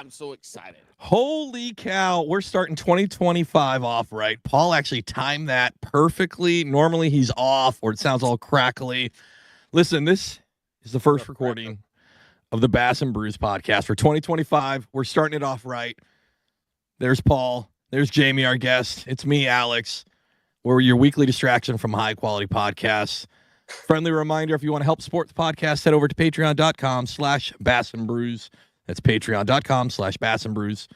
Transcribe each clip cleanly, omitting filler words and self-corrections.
I'm so excited. Holy cow. We're starting 2025 off right. Paul actually timed that perfectly. Normally he's off or it sounds all crackly. Listen, this is the first recording of the Bass and Brews podcast for 2025. We're starting it off right. There's Paul. There's Jamie, our guest. It's me, Alex. We're your weekly distraction from high-quality podcasts. Friendly reminder, if you want to help support the podcast, head over to patreon.com/Bass and Brews. That's patreon.com/Bass and Brews.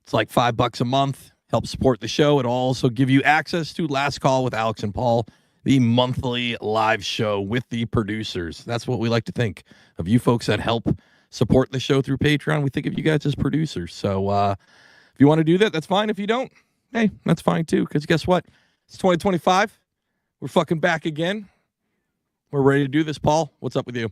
It's like $5 a month. Help support the show. It'll also give you access to Last Call with Alex and Paul, the monthly live show with the producers. That's what we like to think of you folks that help support the show through Patreon. We think of you guys as producers. So if you want to do that, that's fine. If you don't, hey, that's fine too. Because guess what? It's 2025. We're fucking back again. We're ready to do this. Paul, what's up with you?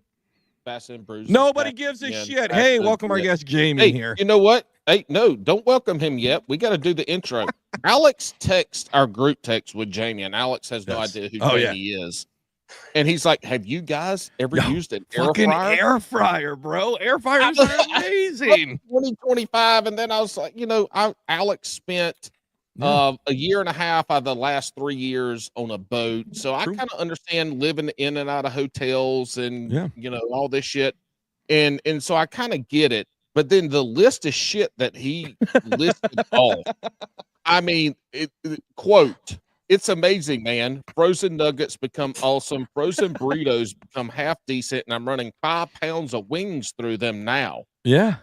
Bass and Brews. Nobody gives a shit. Hey, welcome our guest Jamie here. You know what? Hey, no, don't welcome him yet. We got to do the intro. Alex texts our group text with Jamie, and Alex has no idea who Jamie is. And he's like, "Have you guys ever used an air fryer?" Air fryer, bro. Air fryers are amazing. 2025, and then I was like, Alex spent a year and a half out of the last 3 years on a boat, so I kind of understand living in and out of hotels and all this shit, and so I kind of get it. But then the list of shit that he listed off, I mean, quote, "It's amazing, man. Frozen nuggets become awesome. Frozen burritos become half decent, and I'm running 5 pounds of wings through them now." Yeah.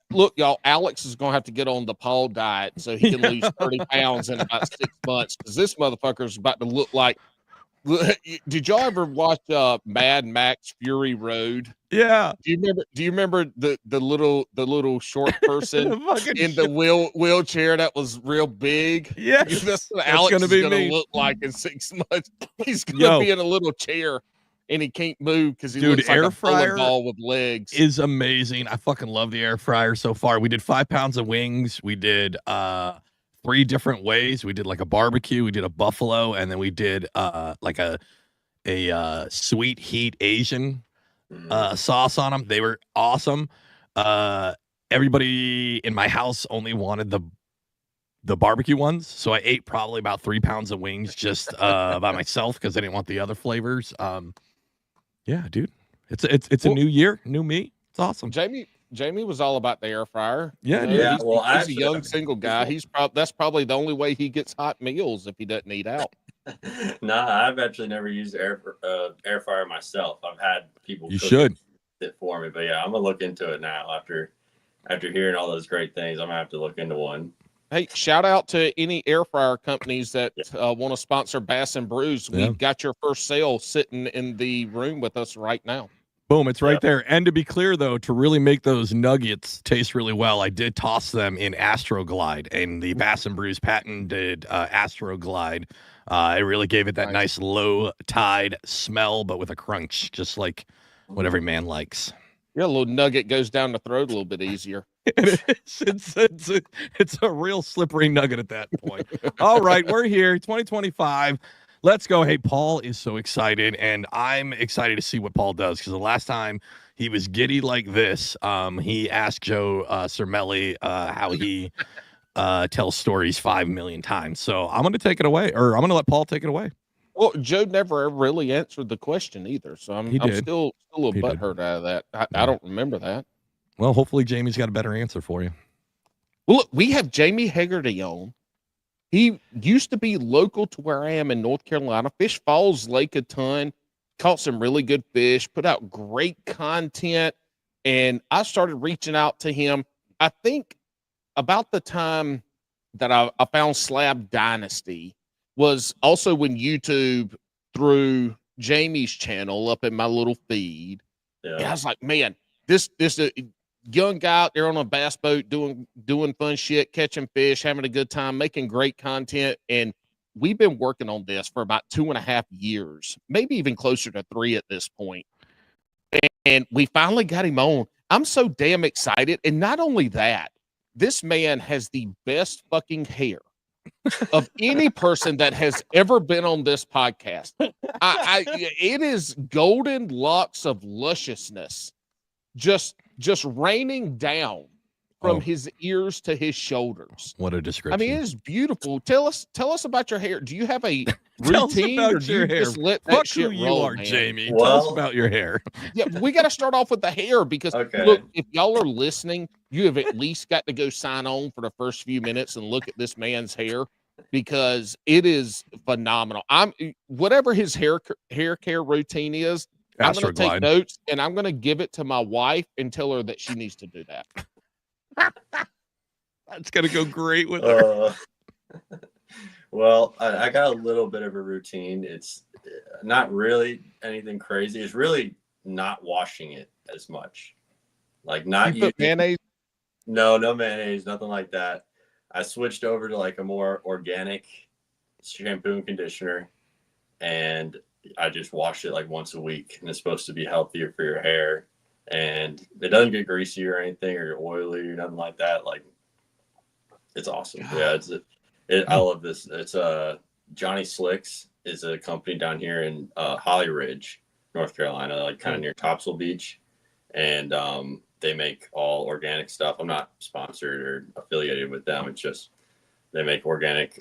Look, y'all, Alex is going to have to get on the Paul diet so he can lose 30 pounds in about 6 months, because this motherfucker is about to look like. Did y'all ever watch Mad Max Fury Road? Yeah. Do you remember the little short person in the wheelchair that was real big? Yeah. That's what Alex is going to look like in 6 months. He's going to be in a little chair. And he can't move because he looks like a bowling ball with legs. Is amazing. I fucking love the air fryer so far. We did 5 pounds of wings. We did 3 different ways. We did like a barbecue. We did a buffalo, and then we did like a sweet heat Asian sauce on them. They were awesome. Everybody in my house only wanted the barbecue ones, so I ate probably about 3 pounds of wings just by myself because I didn't want the other flavors. Yeah, dude, it's a new year, new me. It's awesome. Jamie was all about the air fryer. Yeah, he's a young single guy. That's probably the only way he gets hot meals if he doesn't eat out. Nah, I've actually never used air fryer myself. I've had people. You should it for me, but yeah, I'm gonna look into it now after hearing all those great things. I'm gonna have to look into one. Hey, shout out to any air fryer companies that want to sponsor Bass and Brews. We've got your first sale sitting in the room with us right now. Boom, it's right there. And to be clear, though, to really make those nuggets taste really well, I did toss them in Astroglide, and the Bass and Brews patented Astroglide. It really gave it that nice low tide smell, but with a crunch, just like what every man likes. Yeah, a little nugget goes down the throat a little bit easier. It's a real slippery nugget at that point. All right, we're here, 2025. Let's go. Hey, Paul is so excited, and I'm excited to see what Paul does, because the last time he was giddy like this, he asked Joe Cermelli how he tells stories 5 million times. So I'm going to take it away, or I'm going to let Paul take it away. Well, Joe never really answered the question either, so I'm still a butthurt out of that. I don't remember that. Well, hopefully Jamie's got a better answer for you. Well, look, we have Jamie Hegarty on. He used to be local to where I am in North Carolina. Fish Falls Lake a ton, caught some really good fish, put out great content, and I started reaching out to him. I think about the time that I found Slab Dynasty was also when YouTube threw Jamie's channel up in my little feed. Yeah. And I was like, man, this young guy out there on a bass boat doing fun shit, catching fish, having a good time, making great content. And we've been working on this for about 2.5 years, maybe even closer to 3 at this point. And we finally got him on. I'm so damn excited. And not only that, this man has the best fucking hair of any person that has ever been on this podcast. It is golden locks of lusciousness, just raining down from Oh. his ears to his shoulders. What a I description. mean, it is beautiful. Tell us about your hair. Do you have a Tell us routine, about or do your you hair. just let Fuck that shit who you roll, are, man? Jamie. Tell us Well- about your hair. Yeah, we got to start off with the hair because Okay. look, if y'all are listening, you have at least got to go sign on for the first few minutes and look at this man's hair because it is phenomenal. Whatever his hair care routine is, I'm going to take Astroglide. notes and I'm going to give it to my wife and tell her that she needs to do that. That's gonna go great with her. Well, I got a little bit of a routine. It's not really anything crazy. It's really not washing it as much. Like not You put using mayonnaise. no mayonnaise, nothing like that. I switched over to like a more organic shampoo and conditioner, and I just wash it like once a week, and it's supposed to be healthier for your hair, and it doesn't get greasy or anything or oily or nothing like that. Like it's awesome. Yeah, I love this. It's Johnny Slicks is a company down here in Holly Ridge, North Carolina, like kind of near Topsail Beach, and they make all organic stuff. I'm not sponsored or affiliated with them. It's just they make organic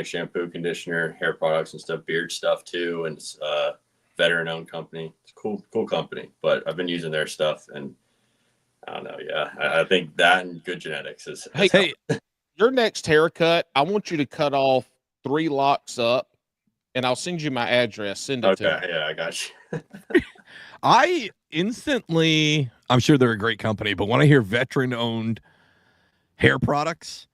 shampoo, conditioner, hair products and stuff, beard stuff too, and it's a veteran-owned company. It's a cool company. But I've been using their stuff, and I don't know. Yeah, I think that and good genetics is. Hey, your next haircut, I want you to cut off 3 locks up, and I'll send you my address. Send it to me. Okay, yeah, I got you. I instantly, I'm sure they're a great company, but when I hear veteran-owned hair products,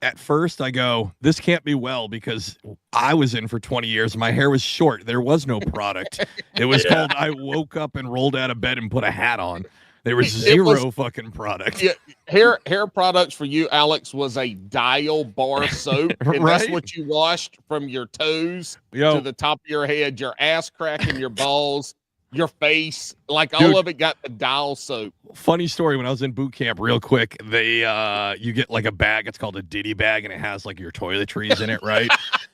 at first I go, this can't be well, because I was in for 20 years. My hair was short. There was no product. It was Yeah. called I woke up and rolled out of bed and put a hat on. There was It was- zero fucking product. Yeah, hair products for you, Alex, was a dial bar soap, and that's Right? what you washed from your toes Yo, to the top of your head, your ass crack and your balls, your face, like Dude. all of it got the dial soap. funny story. When I was in boot camp, real quick, they you get like a bag. It's called a Diddy bag, and it has like your toiletries in it, right?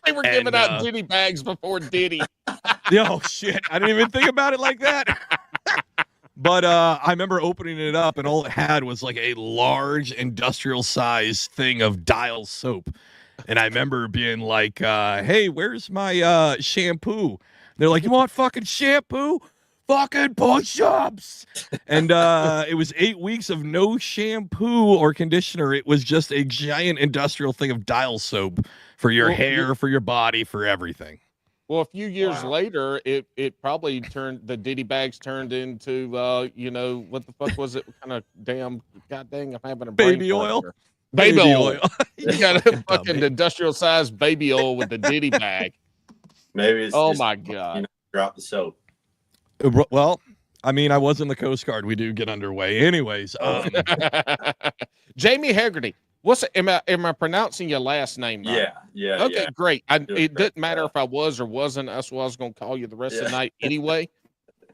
They were And, giving out Diddy bags before Diddy. Yo, shit! I didn't even think about it like that. But I remember opening it up, and all it had was like a large industrial size thing of Dial soap. And I remember being like, "Hey, where's my shampoo?" They're like, "You want fucking shampoo? Fucking push-ups." And it was 8 weeks of no shampoo or conditioner. It was just a giant industrial thing of Dial soap for your Well, hair, for your body, for everything. Well, a few years Wow. later, it probably turned, the Diddy bags turned into what the fuck was it? What kind of damn, god dang, I'm having a brain Baby fart oil? here. Baby oil. You You got a fucking fucking dummy. industrial sized baby oil with the Diddy bag. Maybe it's Oh just, my god. drop the soap. Well, I mean, I was in the Coast Guard. We do get underway. Anyways, Jamie Hegarty. Am I pronouncing your last name right? Yeah. Okay, yeah. great. Doing It great didn't matter job. if I was or wasn't. That's what I was going to call you the rest of the Yeah. night anyway.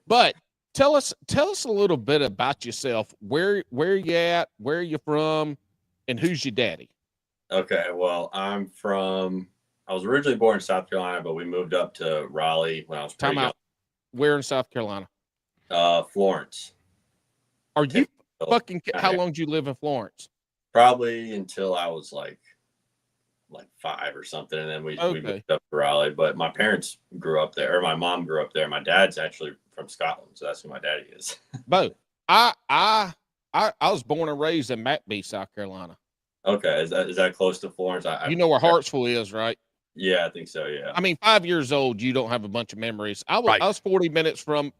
But tell us a little bit about yourself. Where you at? Where are you from? And who's your daddy? Okay, well, I was originally born in South Carolina, but we moved up to Raleigh when I was pretty Time out. Where in South Carolina? young. Florence. Are you fucking? How Okay. long did you live in Florence? Probably until I was like 5 or something, and then we Okay. moved up to Raleigh. But my parents grew up there, or my mom grew up there. My dad's actually from Scotland, so that's who my daddy is. Both. I was born and raised in McBee, South Carolina. Okay, is that close to Florence? You know where Hartsville is, right? Yeah, I think so. Yeah. I mean, 5 years old, you don't have a bunch of memories. I Right. was 40 minutes from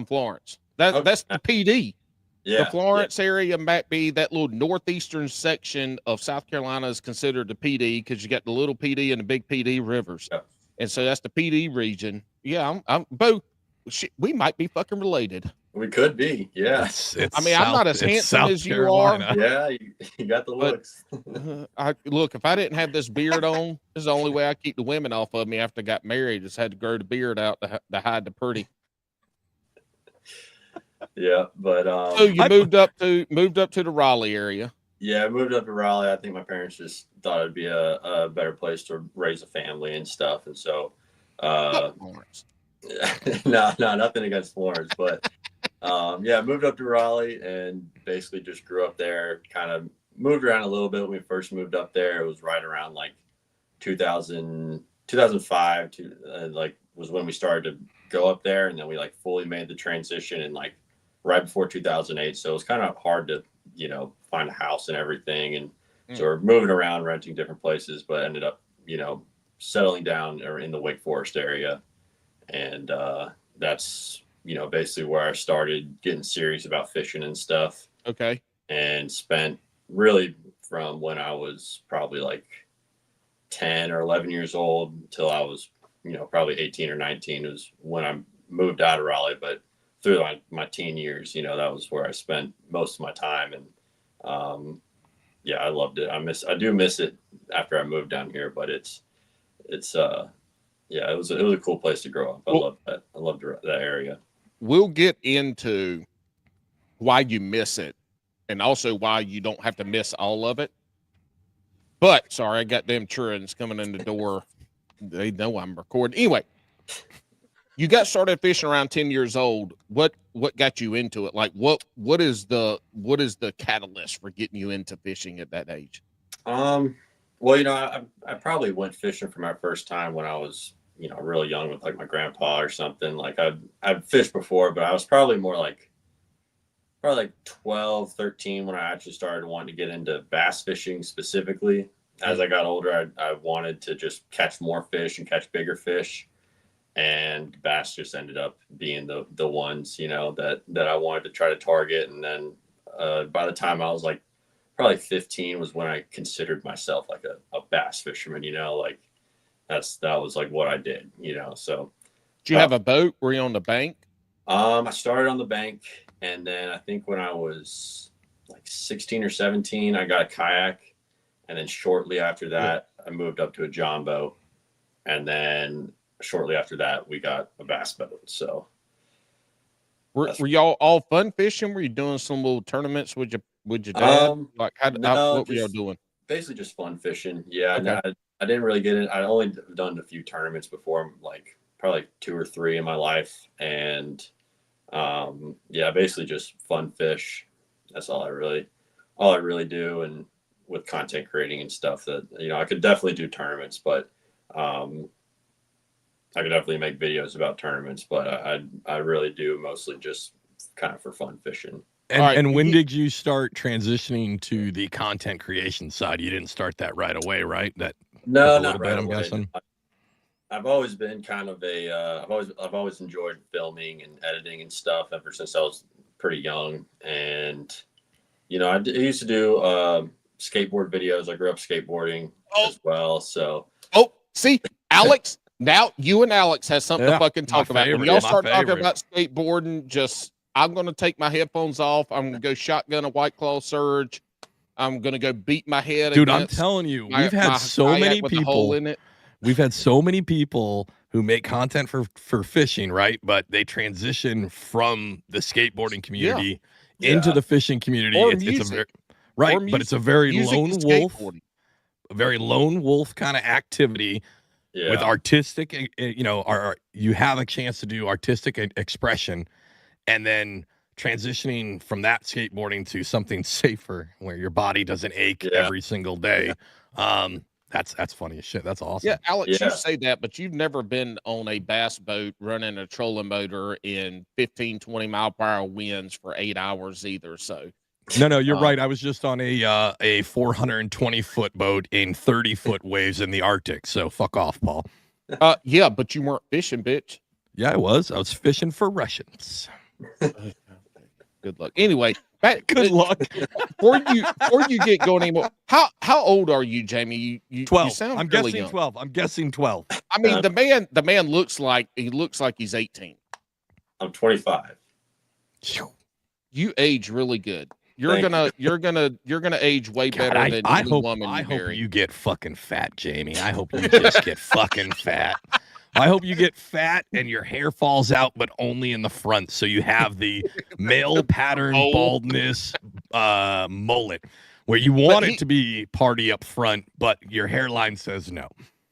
Florence. That's Okay. the PD. Yeah. The Florence area might be that little northeastern section of South Carolina is considered the PD because you got the little PD and the big PD rivers, Yeah. and so that's the PD region. Yeah, I'm both. We might be fucking related. We could be. Yeah. I mean, I'm not as it's handsome South as you are. Carolina. Yeah, you got the But- looks. Look, if I didn't have this beard on, this is the only way I keep the women off of me after I got married. Just had to grow the beard out to hide the pretty. Yeah, but So you moved up to the Raleigh area. yeah, I moved up to Raleigh. I think my parents just thought it'd be a better place to raise a family and stuff, and so Fuck Florence. no, nothing against Florence, but Yeah, I moved up to Raleigh and basically just grew up there. Kind of moved around a little bit when we first moved up there. It was right around like 2000, 2005 to like was when we started to go up there, and then we like fully made the transition and like right before 2008. So it was kind of hard to find a house and everything, and so we're moving around, renting different places, but ended up settling down or in the Wake Forest area, and that's basically where I started getting serious about fishing and stuff. Okay. And spent really from when I was probably like 10 or 11 years old until I was, probably 18 or 19 was when I moved out of Raleigh. But through my teen years, that was where I spent most of my time. And yeah, I loved it. I do miss it after I moved down here, but it's yeah, it was a cool place to grow up. I loved that area. We'll get into why you miss it and also why you don't have to miss all of it. But sorry, I got them children's coming in the door. They know I'm recording. Anyway, you got started fishing around 10 years old. What got you into it? Like what is the catalyst for getting you into fishing at that age? Well, I probably went fishing for my first time when I was, really young with like my grandpa or something. Like I'd fished before, but I was probably like 12, 13 when I actually started wanting to get into bass fishing specifically. As I got older, I wanted to just catch more fish and catch bigger fish. And bass just ended up being the ones, that I wanted to try to target. And then by the time I was like probably 15 was when I considered myself like a bass fisherman, like that was like what I did, so. Did you have a boat? Were you on the bank? I started on the bank, and then I think when I was like 16 or 17, I got a kayak. And then shortly after that, I moved up to a John boat. And then shortly after that, we got a bass boat. So were y'all all fun fishing? Were you doing some little tournaments with your dad? Like what were y'all doing? Basically just fun fishing. Yeah. Okay. No, I didn't really get it. I only done a few tournaments before, like probably 2 or 3 in my life. And yeah, basically just fun fish. That's all I really do. And with content creating and stuff that, I could definitely do tournaments, but I could definitely make videos about tournaments, but I really do mostly just kind of for fun fishing. And when did you start transitioning to the content creation side? You didn't start that right away, right? No, not right away. I'm guessing. I've always been kind of I've always enjoyed filming and editing and stuff ever since I was pretty young. And, I used to do skateboard videos. I grew up skateboarding as well. So. Oh, see, Alex, now you and Alex has something to fucking talk about. When y'all start talking about skateboarding, I'm going to take my headphones off. I'm going to go shotgun a White Claw Surge. I'm going to go beat my head. Dude, I'm telling you, we've had so many people in it. We've had so many people who make content for fishing, right? But they transition from the skateboarding community into the fishing community. It's a very right, but it's a very lone wolf kind of activity with artistic. You have a chance to do artistic expression, and then transitioning from that skateboarding to something safer where your body doesn't ache every single day. That's funny as shit. That's awesome. Yeah, Alex, you say that, but you've never been on a bass boat running a trolling motor in 15, 20 mile per hour winds for 8 hours either. So no, you're right. I was just on a 420-foot boat in 30-foot waves in the Arctic. So fuck off, Paul. Yeah, but you weren't fishing, bitch. Yeah, I was. I was fishing for Russians. Good luck. Anyway, good luck. Before you get going anymore, how old are you, Jamie? You 12. You sound I'm really guessing young. 12. I'm guessing 12. I mean, the man looks like he's 18. I'm 25. You age really good. You're gonna age way better than any woman you marry. I hope you get fucking fat, Jamie. I hope you just get fucking fat. I hope you get fat and your hair falls out, but only in the front, so you have the male pattern baldness mullet, where you want it to be party up front, but your hairline says no.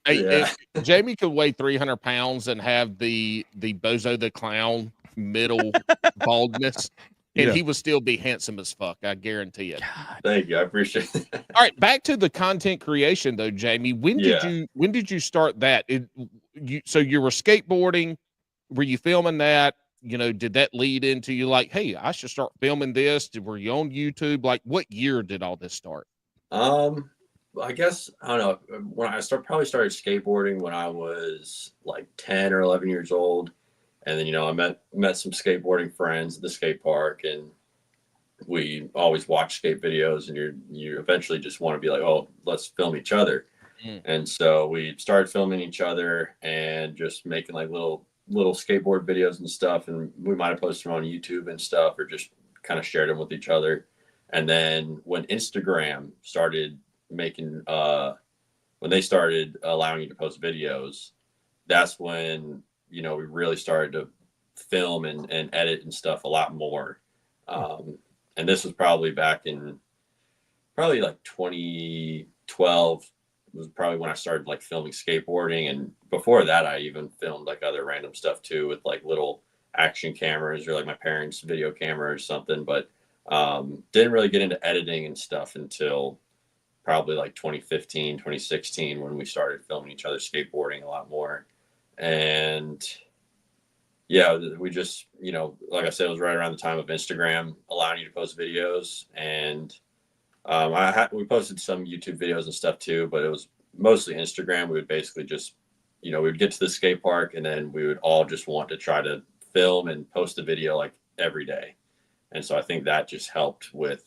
Hey, Jamie could weigh 300 pounds and have the Bozo the Clown middle baldness, and Yeah. he would still be handsome as fuck. I guarantee it. God. Thank you. I appreciate it. All right, back to the content creation though, Jamie. When did you start that? So you were skateboarding. Were you filming that? Did that lead into you like, hey, I should start filming this? Were you on YouTube? Like, what year did all this start? I guess I don't know. When I probably started skateboarding when I was like 10 or 11 years old, and then I met some skateboarding friends at the skate park, and we always watch skate videos, and you eventually just want to be like, oh, let's film each other. And so we started filming each other and just making like little skateboard videos and stuff, and we might have posted them on YouTube and stuff, or just kind of shared them with each other. And then when Instagram started making when they started allowing you to post videos, that's when we really started to film and edit and stuff a lot more. And this was probably back in like 2012 was probably when I started like filming skateboarding. And before that, I even filmed like other random stuff too, with like little action cameras or like my parents' video camera or something. But didn't really get into editing and stuff until probably like 2015, 2016, when we started filming each other skateboarding a lot more. And yeah, we just, like I said, it was right around the time of Instagram allowing you to post videos. And we posted some YouTube videos and stuff too, but it was mostly Instagram. We would basically just, we would get to the skate park, and then we would all just want to try to film and post a video like every day. And so I think that just helped with,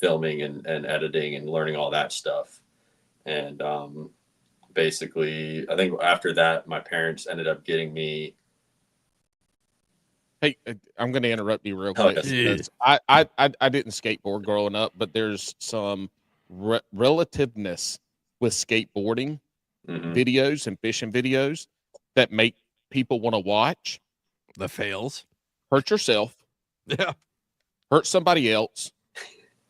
filming and editing and learning all that stuff. And basically, I think after that, my parents ended up getting me. Hey, I'm going to interrupt you real quick. Because I didn't skateboard growing up, but there's some relativeness with skateboarding videos and fishing videos that make people want to watch. The fails. Hurt yourself. Yeah. Hurt somebody else,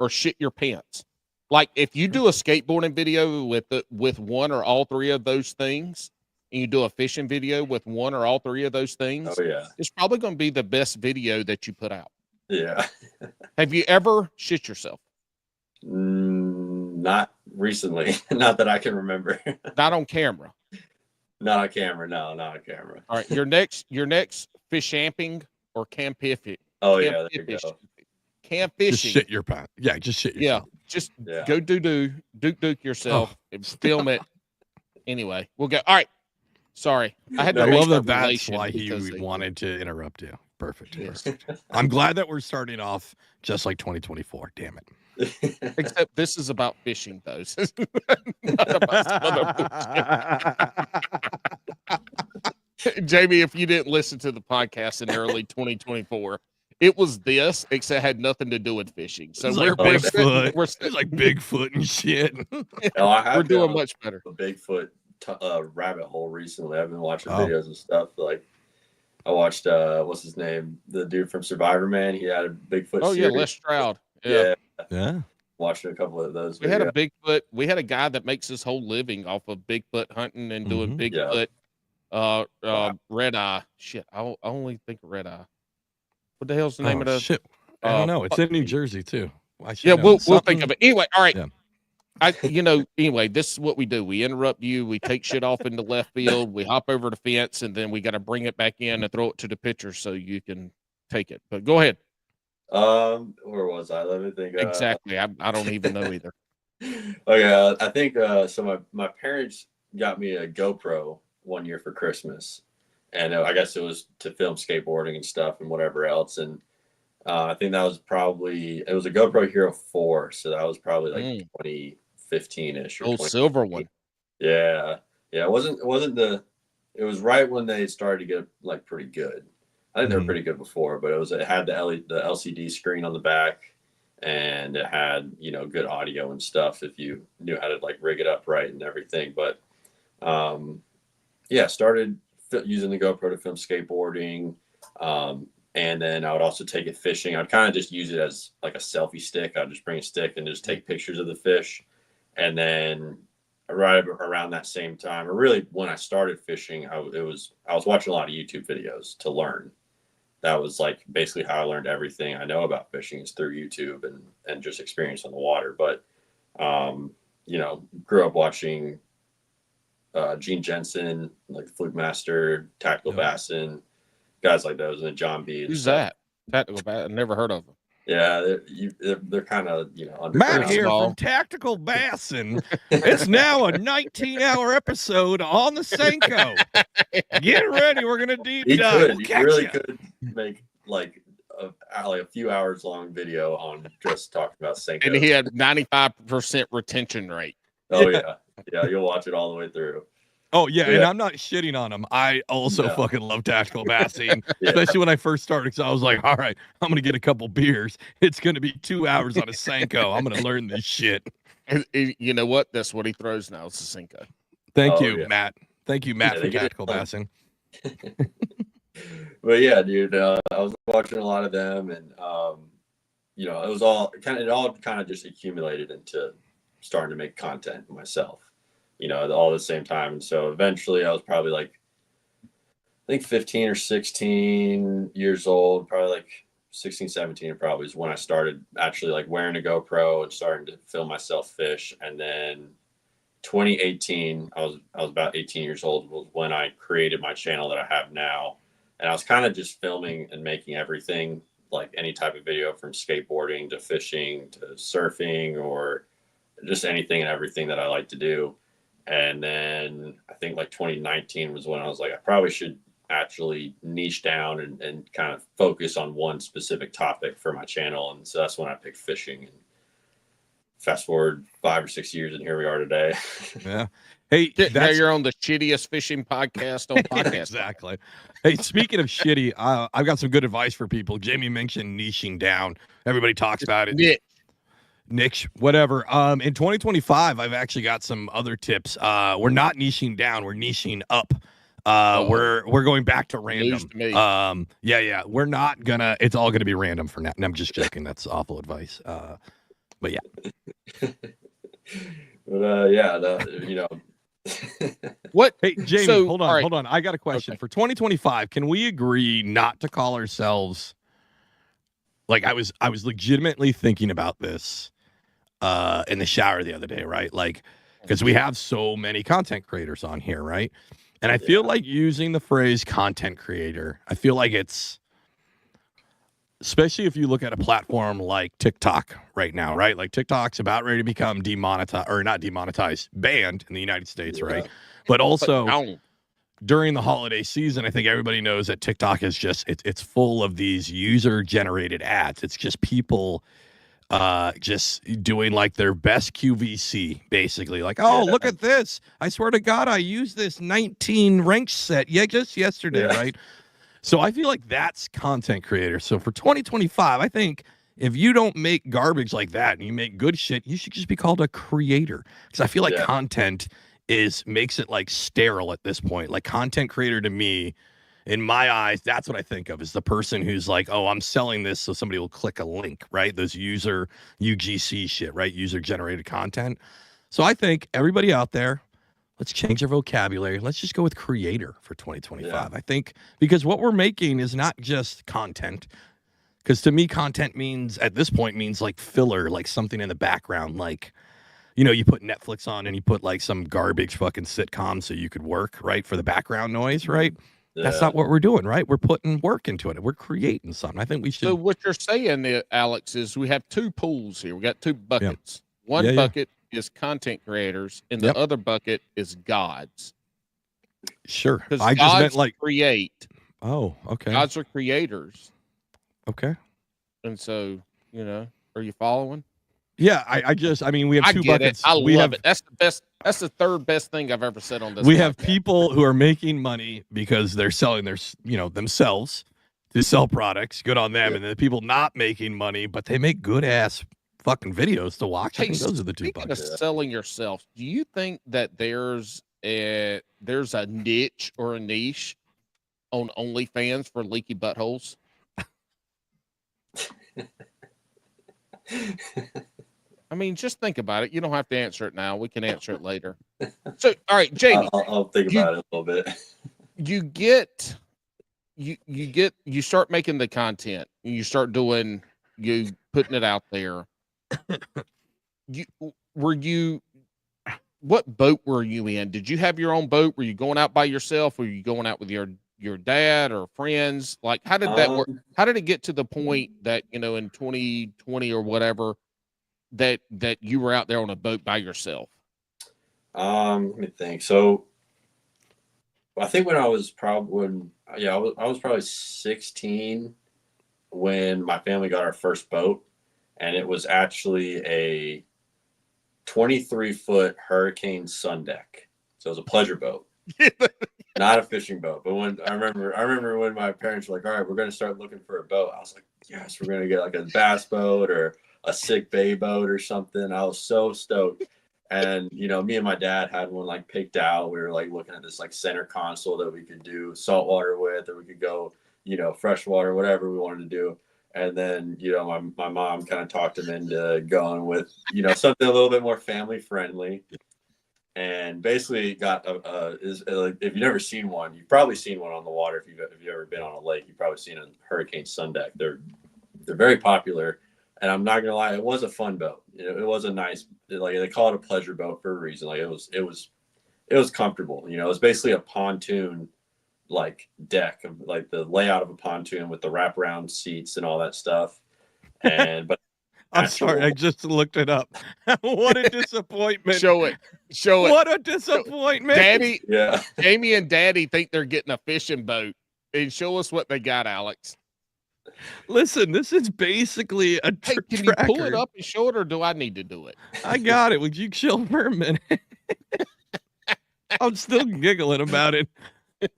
or shit your pants. Like if you do a skateboarding video with one or all three of those things, and you do a fishing video with one or all three of those things, it's probably going to be the best video that you put out. Yeah. Have you ever shit yourself? Not recently. Not that I can remember. Not on camera. Not on camera. No, not on camera. All right. Your next fish amping or camp fishing. Oh, yeah. There you go. Camp fishing. Just shit your pants. Yeah, just shit yourself. Yeah, just go duke yourself and film it. Anyway, we'll go. All right. Sorry. I love that that's why he wanted to interrupt you. Perfect. Yes. I'm glad that we're starting off just like 2024. Damn it. Except this is about fishing, though. This is not about some other bullshit. Jamie, if you didn't listen to the podcast in early 2024, it was this, except it had nothing to do with fishing. So we're like Bigfoot. We're like Bigfoot and shit. We're doing much better. A Bigfoot rabbit hole recently. I've been watching videos and stuff. Like I watched what's his name? The dude from Survivor Man. He had a Bigfoot. Oh yeah, Les Stroud. Yeah. Watching a couple of those. We had a Bigfoot. We had a guy that makes his whole living off of Bigfoot hunting and doing Bigfoot. Red Eye. Shit, I only think of Red Eye. What the hell's the name of the shit? I don't know. It's in New Jersey too. We'll think of it. Anyway, all right. Yeah. Anyway, this is what we do. We interrupt you. We take shit off into left field. We hop over the fence, and then we got to bring it back in and throw it to the pitcher so you can take it. But go ahead. Where was I? Let me think. Exactly. I don't even know either. Okay. I think so. My parents got me a GoPro one year for Christmas, and I guess it was to film skateboarding and stuff and whatever else. And I think that was it was a GoPro Hero 4, so that was probably like 2015-ish. Old silver one. Yeah. It was right when they started to get like pretty good. I think they were pretty good before, but it had the LCD screen on the back, and it had good audio and stuff if you knew how to like rig it up right and everything. But started using the GoPro to film skateboarding, and then I would also take it fishing. I'd kind of just use it as like a selfie stick. I'd just bring a stick and just take pictures of the fish. And then right around that same time, or really when I started fishing, I was watching a lot of YouTube videos to learn. that was like basically how I learned everything I know about fishing is through YouTube and just experience on the water. But you know, grew up watching Gene Jensen, like the Fluke Master, Tactical Bassin, guys like those, and then John B. Who's that? Tactical Bassin. I never heard of them. Yeah, they're kind of, you know, Matt underground. here from Tactical Bassin. It's now a 19-hour episode on the Senko. Get ready, we're gonna deep dive. He really could make like a few hours long video on just talking about Senko. And he had 95% retention rate. Oh yeah, you'll watch it all the way through. Oh, yeah, and I'm not shitting on him. I also fucking love Tactical Bassin, especially when I first started, because I was like, all right, I'm going to get a couple beers. It's going to be 2 hours on a Senko. I'm going to learn this shit. And you know what? That's what he throws now. It's a Senko. Thank you, Matt. Thank you, Matt, from Tactical Bassin. But yeah, dude, I was watching a lot of them, and you know, it all kind of just accumulated into starting to make content myself. You know, all at the same time. And so eventually I was probably like, I think 15 or 16 years old, probably like 16, 17 probably is when I started actually like wearing a GoPro and starting to film myself fish. And then 2018, I was about 18 years old was when I created my channel that I have now. And I was kind of just filming and making everything, like any type of video from skateboarding to fishing to surfing or just anything and everything that I like to do. And then I think like 2019 was when I was like, I probably should actually niche down and kind of focus on one specific topic for my channel. And so that's when I picked fishing. And fast forward 5 or 6 years, and here we are today. Yeah. Hey, now you're on the shittiest fishing podcast on podcast. Exactly. Hey, speaking of shitty, I've got some good advice for people. Jamie mentioned niching down. Everybody talks about it. Niche, whatever. In 2025, I've actually got some other tips. We're not niching down, we're niching up. We're going back to random. Yeah. We're not gonna. It's all gonna be random for now. And I'm just joking. That's awful advice. But yeah. But you know. What? Hey, Jamie, So, hold on. I got a question for 2025. Can we agree not to call ourselves? Like I was legitimately thinking about this in the shower the other day, right? Like, because we have so many content creators on here, right? And I feel like using the phrase content creator, I feel like it's, especially if you look at a platform like TikTok right now, right? Like TikTok's about ready to become demonetized, or not demonetized, banned in the United States, right? But also during the holiday season, I think everybody knows that TikTok is just, it's full of these user-generated ads. It's just people just doing like their best QVC, basically. Like, oh, look at this. I swear to God, I used this 19 wrench set just yesterday, right? So I feel like that's content creator. So for 2025, I think if you don't make garbage like that and you make good shit, you should just be called a creator. Because I feel like content makes it like sterile at this point. Like content creator to me, in my eyes, that's what I think of, is the person who's like, oh, I'm selling this so somebody will click a link, right? Those user UGC shit, right? User generated content. So I think everybody out there, let's change our vocabulary. Let's just go with creator for 2025. I think because what we're making is not just content. Because to me, content means, at this point, means like filler, like something in the background. Like, you know, you put Netflix on and you put like some garbage fucking sitcom so you could work, right? For the background noise, right? That's not what we're doing, right? We're putting work into it. We're creating something. I think we should. So what you're saying, Alex, is we have two pools here. We got two buckets. One bucket is content creators, and the other bucket is gods. Sure. Because I just meant like create. Oh, okay. Gods are creators. Okay. And so, you know, are you following? Yeah, I mean, we have two buckets. I love it. That's the best. That's the third best thing I've ever said on this. We have people who are making money because they're selling their, themselves to sell products. Good on them. And then the people not making money, but they make good ass fucking videos to watch. I think those are the two buckets. Speaking of selling yourself, do you think that there's a niche or a niche on OnlyFans for leaky buttholes? I mean, just think about it. You don't have to answer it now. We can answer it later. So, all right, Jamie. I'll think about it a little bit. You get you start making the content, and you start putting it out there. You were you what boat were you in? Did you have your own boat? Were you going out by yourself? Were you going out with your dad or friends? Like, how did that work? How did it get to the point that, in 2020 or whatever, that you were out there on a boat by yourself? Let me think. So I think when I was probably I was probably 16 when my family got our first boat, and it was actually a 23-foot Hurricane Sun Deck. So it was a pleasure boat, not a fishing boat. But when I remember when my parents were like, "All right, we're going to start looking for a boat," I was like, "Yes, we're going to get like a bass boat or a sick bay boat or something." I was so stoked. And me and my dad had one like picked out. We were like looking at this like center console that we could do saltwater with, or we could go, freshwater, whatever we wanted to do. And then, my mom kind of talked him into going with, something a little bit more family friendly. And basically got if you've never seen one, you've probably seen one on the water. If you've ever been on a lake, you've probably seen a Hurricane Sun Deck. They're very popular. And I'm not gonna lie, it was a fun boat. It was a nice, like they call it a pleasure boat for a reason. Like it was comfortable. It was basically a pontoon like deck of like the layout of a pontoon with the wraparound seats and all that stuff. But I'm sorry, I just looked it up. What a disappointment! Show it. What a disappointment, Daddy. Yeah, Jamie and Daddy think they're getting a fishing boat. And show us what they got, Alex. Listen, this is basically a Hey, can you pull it up and show it, or do I need to do it? I got it. Would you chill for a minute? I'm still giggling about it.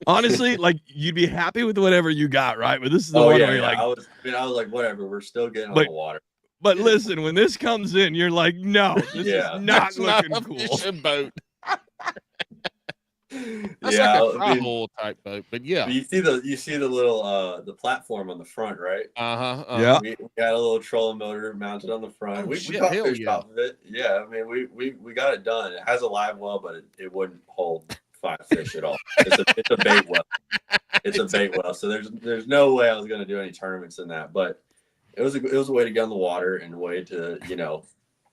Honestly, like you'd be happy with whatever you got, right? But this is the one where you're like, I was like, whatever, we're still getting on the water. But listen, when this comes in, you're like, no, this is not looking not a cool. Fishing boat. That's like a travel type boat, but yeah. But you see the little the platform on the front, right? Yeah. We got a little trolling motor mounted on the front. We caught fish off of it. Yeah, I mean we got it done. It has a live well, but it wouldn't hold 5 fish at all. It's a bait well. It's a bait well. So there's no way I was gonna do any tournaments in that. But it was a way to get on the water and a way to,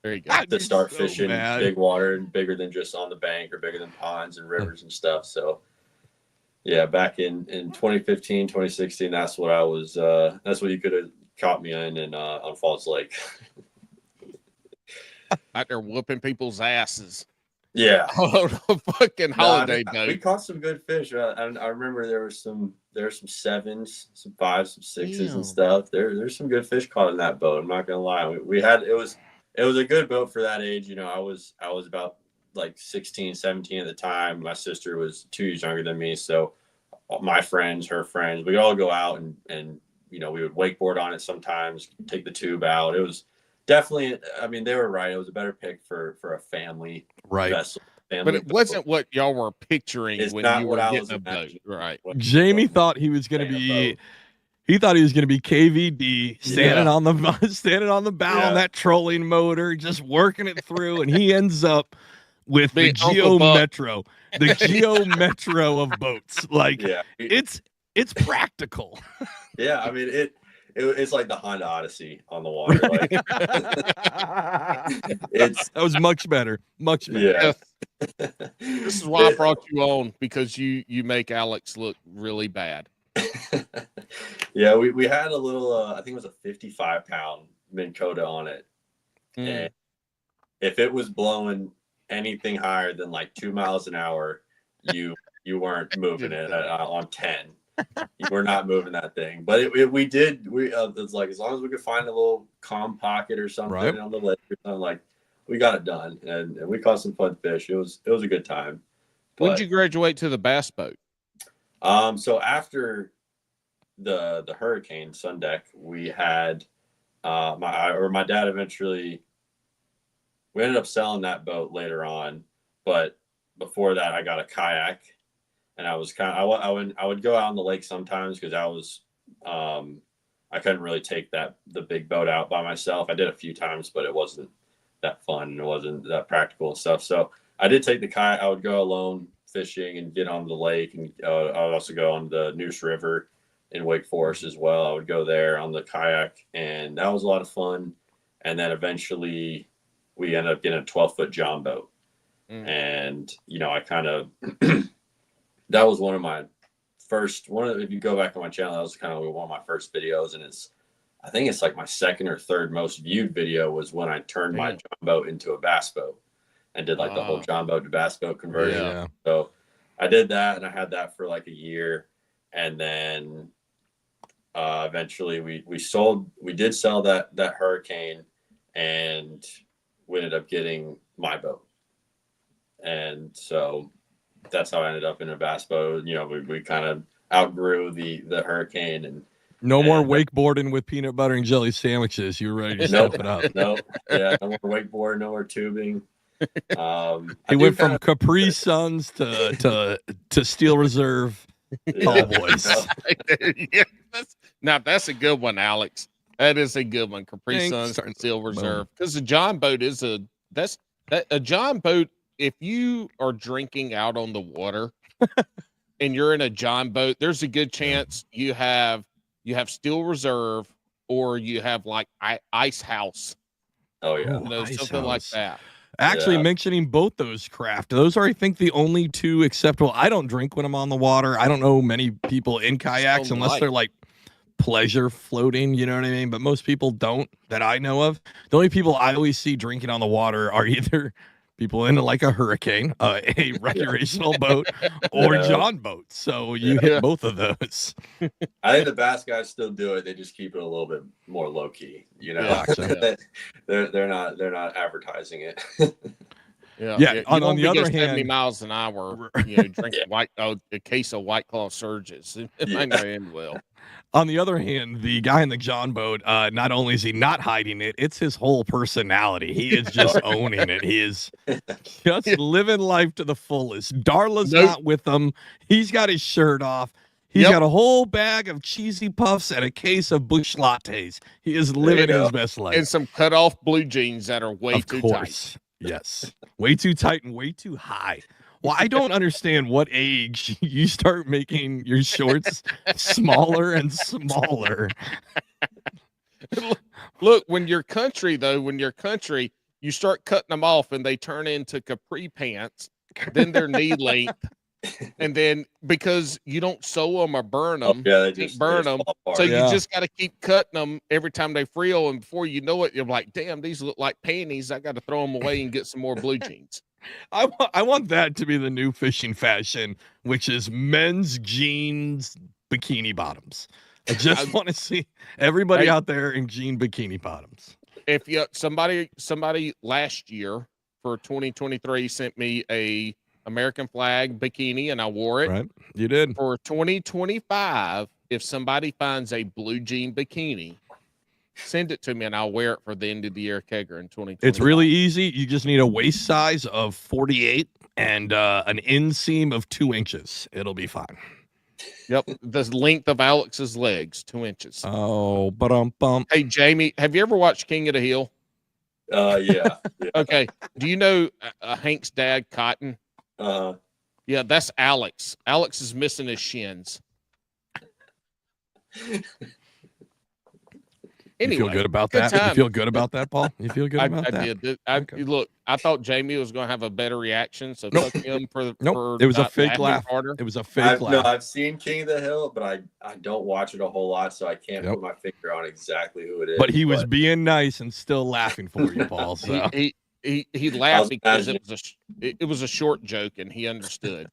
there you go. to start fishing big water and bigger than just on the bank or bigger than ponds and rivers and stuff. So yeah, back in 2015, 2016, that's what I was that's what you could have caught me in on Falls Lake. Out there whooping people's asses. Yeah. On a fucking holiday boat. We caught some good fish. I remember there were some 7s, some 5s, some 6s and stuff. There's some good fish caught in that boat. I'm not gonna lie. We had it was a good boat for that age. I was about like 16, 17 at the time. My sister was 2 years younger than me. So my friends, her friends, we'd all go out and we would wakeboard on it sometimes, take the tube out. It was definitely, I mean, they were right. It was a better pick for a family vessel. But it wasn't what y'all were picturing when you were getting a boat. Right. Jamie thought he was going to be... He thought he was going to be KVD standing on the bow of that trolling motor, just working it through, and he ends up with the Geo Metro of boats. Like it's practical. Yeah, I mean it's like the Honda Odyssey on the water. Like, that was much better. Much better. Yeah. This is why I brought you on, because you make Alex look really bad. Yeah, we had a little I think it was a 55-pound Minn Kota on it. And if it was blowing anything higher than like 2 miles an hour, you weren't moving it on 10. You were not moving that thing. But it's like, as long as we could find a little calm pocket or something on the lake or something, like, we got it done, and we caught some fun fish. It was a good time. When did you graduate to the bass boat? So after the Hurricane Sun Deck, we had my dad eventually, we ended up selling that boat later on, but before that I got a kayak, and I was I would go out on the lake sometimes because I couldn't really take the big boat out by myself. I did a few times, but it wasn't that fun and it wasn't that practical and stuff. So I did take the kayak. I would go alone fishing and get on the lake, and I would also go on the Neuse River in Wake Forest as well. I would go there on the kayak, and that was a lot of fun. And then eventually we ended up getting a 12-foot John boat. And, I kind of, that was one of my first, if you go back on my channel, that was kind of one of my first videos. And I think it's like my second or third most viewed video was when I turned my John boat into a bass boat and did like the whole John boat to bass boat conversion. Yeah. So I did that, and I had that for like a year. And then eventually we did sell that Hurricane, and we ended up getting my boat. And so that's how I ended up in a bass boat. We kind of outgrew the Hurricane, and no more wakeboarding with peanut butter and jelly sandwiches. You were ready to step it up. No more wakeboard, no more tubing. He went from Capri Suns to Steel Reserve Cowboys. That's a good one, Alex. That is a good one. Capri Suns and Steel Reserve, because the John boat is a John boat. If you are drinking out on the water and you're in a John boat, there's a good chance you have Steel Reserve, or you have like Ice House. Oh yeah, something like that. Actually, mentioning both those craft, those are, I think, the only two acceptable. I don't drink when I'm on the water. I don't know many people in kayaks unless they're like pleasure floating, you know what I mean? But most people don't, that I know of. The only people I always see drinking on the water are either people in like a Hurricane, a recreational boat, or John boat. So you hit both of those. I think the bass guys still do it. They just keep it a little bit more low key. They're not advertising it. On the other hand, 70 miles an hour, drinking a case of White Claw Surges. It might not end well. On the other hand, the guy in the John boat, not only is he not hiding it, it's his whole personality. He is just owning it. He is just living life to the fullest. Darla's not with him. He's got his shirt off. He's got a whole bag of cheesy puffs and a case of Busch lattes. He is living his best life. And some cut off blue jeans that are way too tight. Yes. Way too tight and way too high. Well, I don't understand what age you start making your shorts smaller and smaller. Look, when you're country, you start cutting them off and they turn into capri pants. Then they're knee length. And then because you don't sew them or burn them, they just burn them. So you just got to keep cutting them every time they frill. And before you know it, you're like, damn, these look like panties. I got to throw them away and get some more blue jeans. I want that to be the new fishing fashion, which is men's jeans bikini bottoms. I just want to see everybody out there in jean bikini bottoms. If somebody last year for 2023 sent me a American flag bikini and I wore it. Right, you did. For 2025, if somebody finds a blue jean bikini, send it to me and I'll wear it for the end of the year kegger in 2020. It's really easy. You just need a waist size of 48 and an inseam of 2 inches. It'll be fine. Yep. The length of Alex's legs, 2 inches. Oh, Hey, Jamie, have you ever watched King of the Hill? Yeah. Okay. Do you know Hank's dad, Cotton? Yeah, that's Alex. Alex is missing his shins. Anyway, you feel good about that? You feel good about that, Paul? You feel good about that? I did. Okay. Look, I thought Jamie was going to have a better reaction, so fuck him for it was a fake laugh. Harder. It was a fake laugh. No, I've seen King of the Hill, but I don't watch it a whole lot, so I can't put my finger on exactly who it is. But he was being nice and still laughing for you, Paul. So. He laughed because it was a short joke and he understood.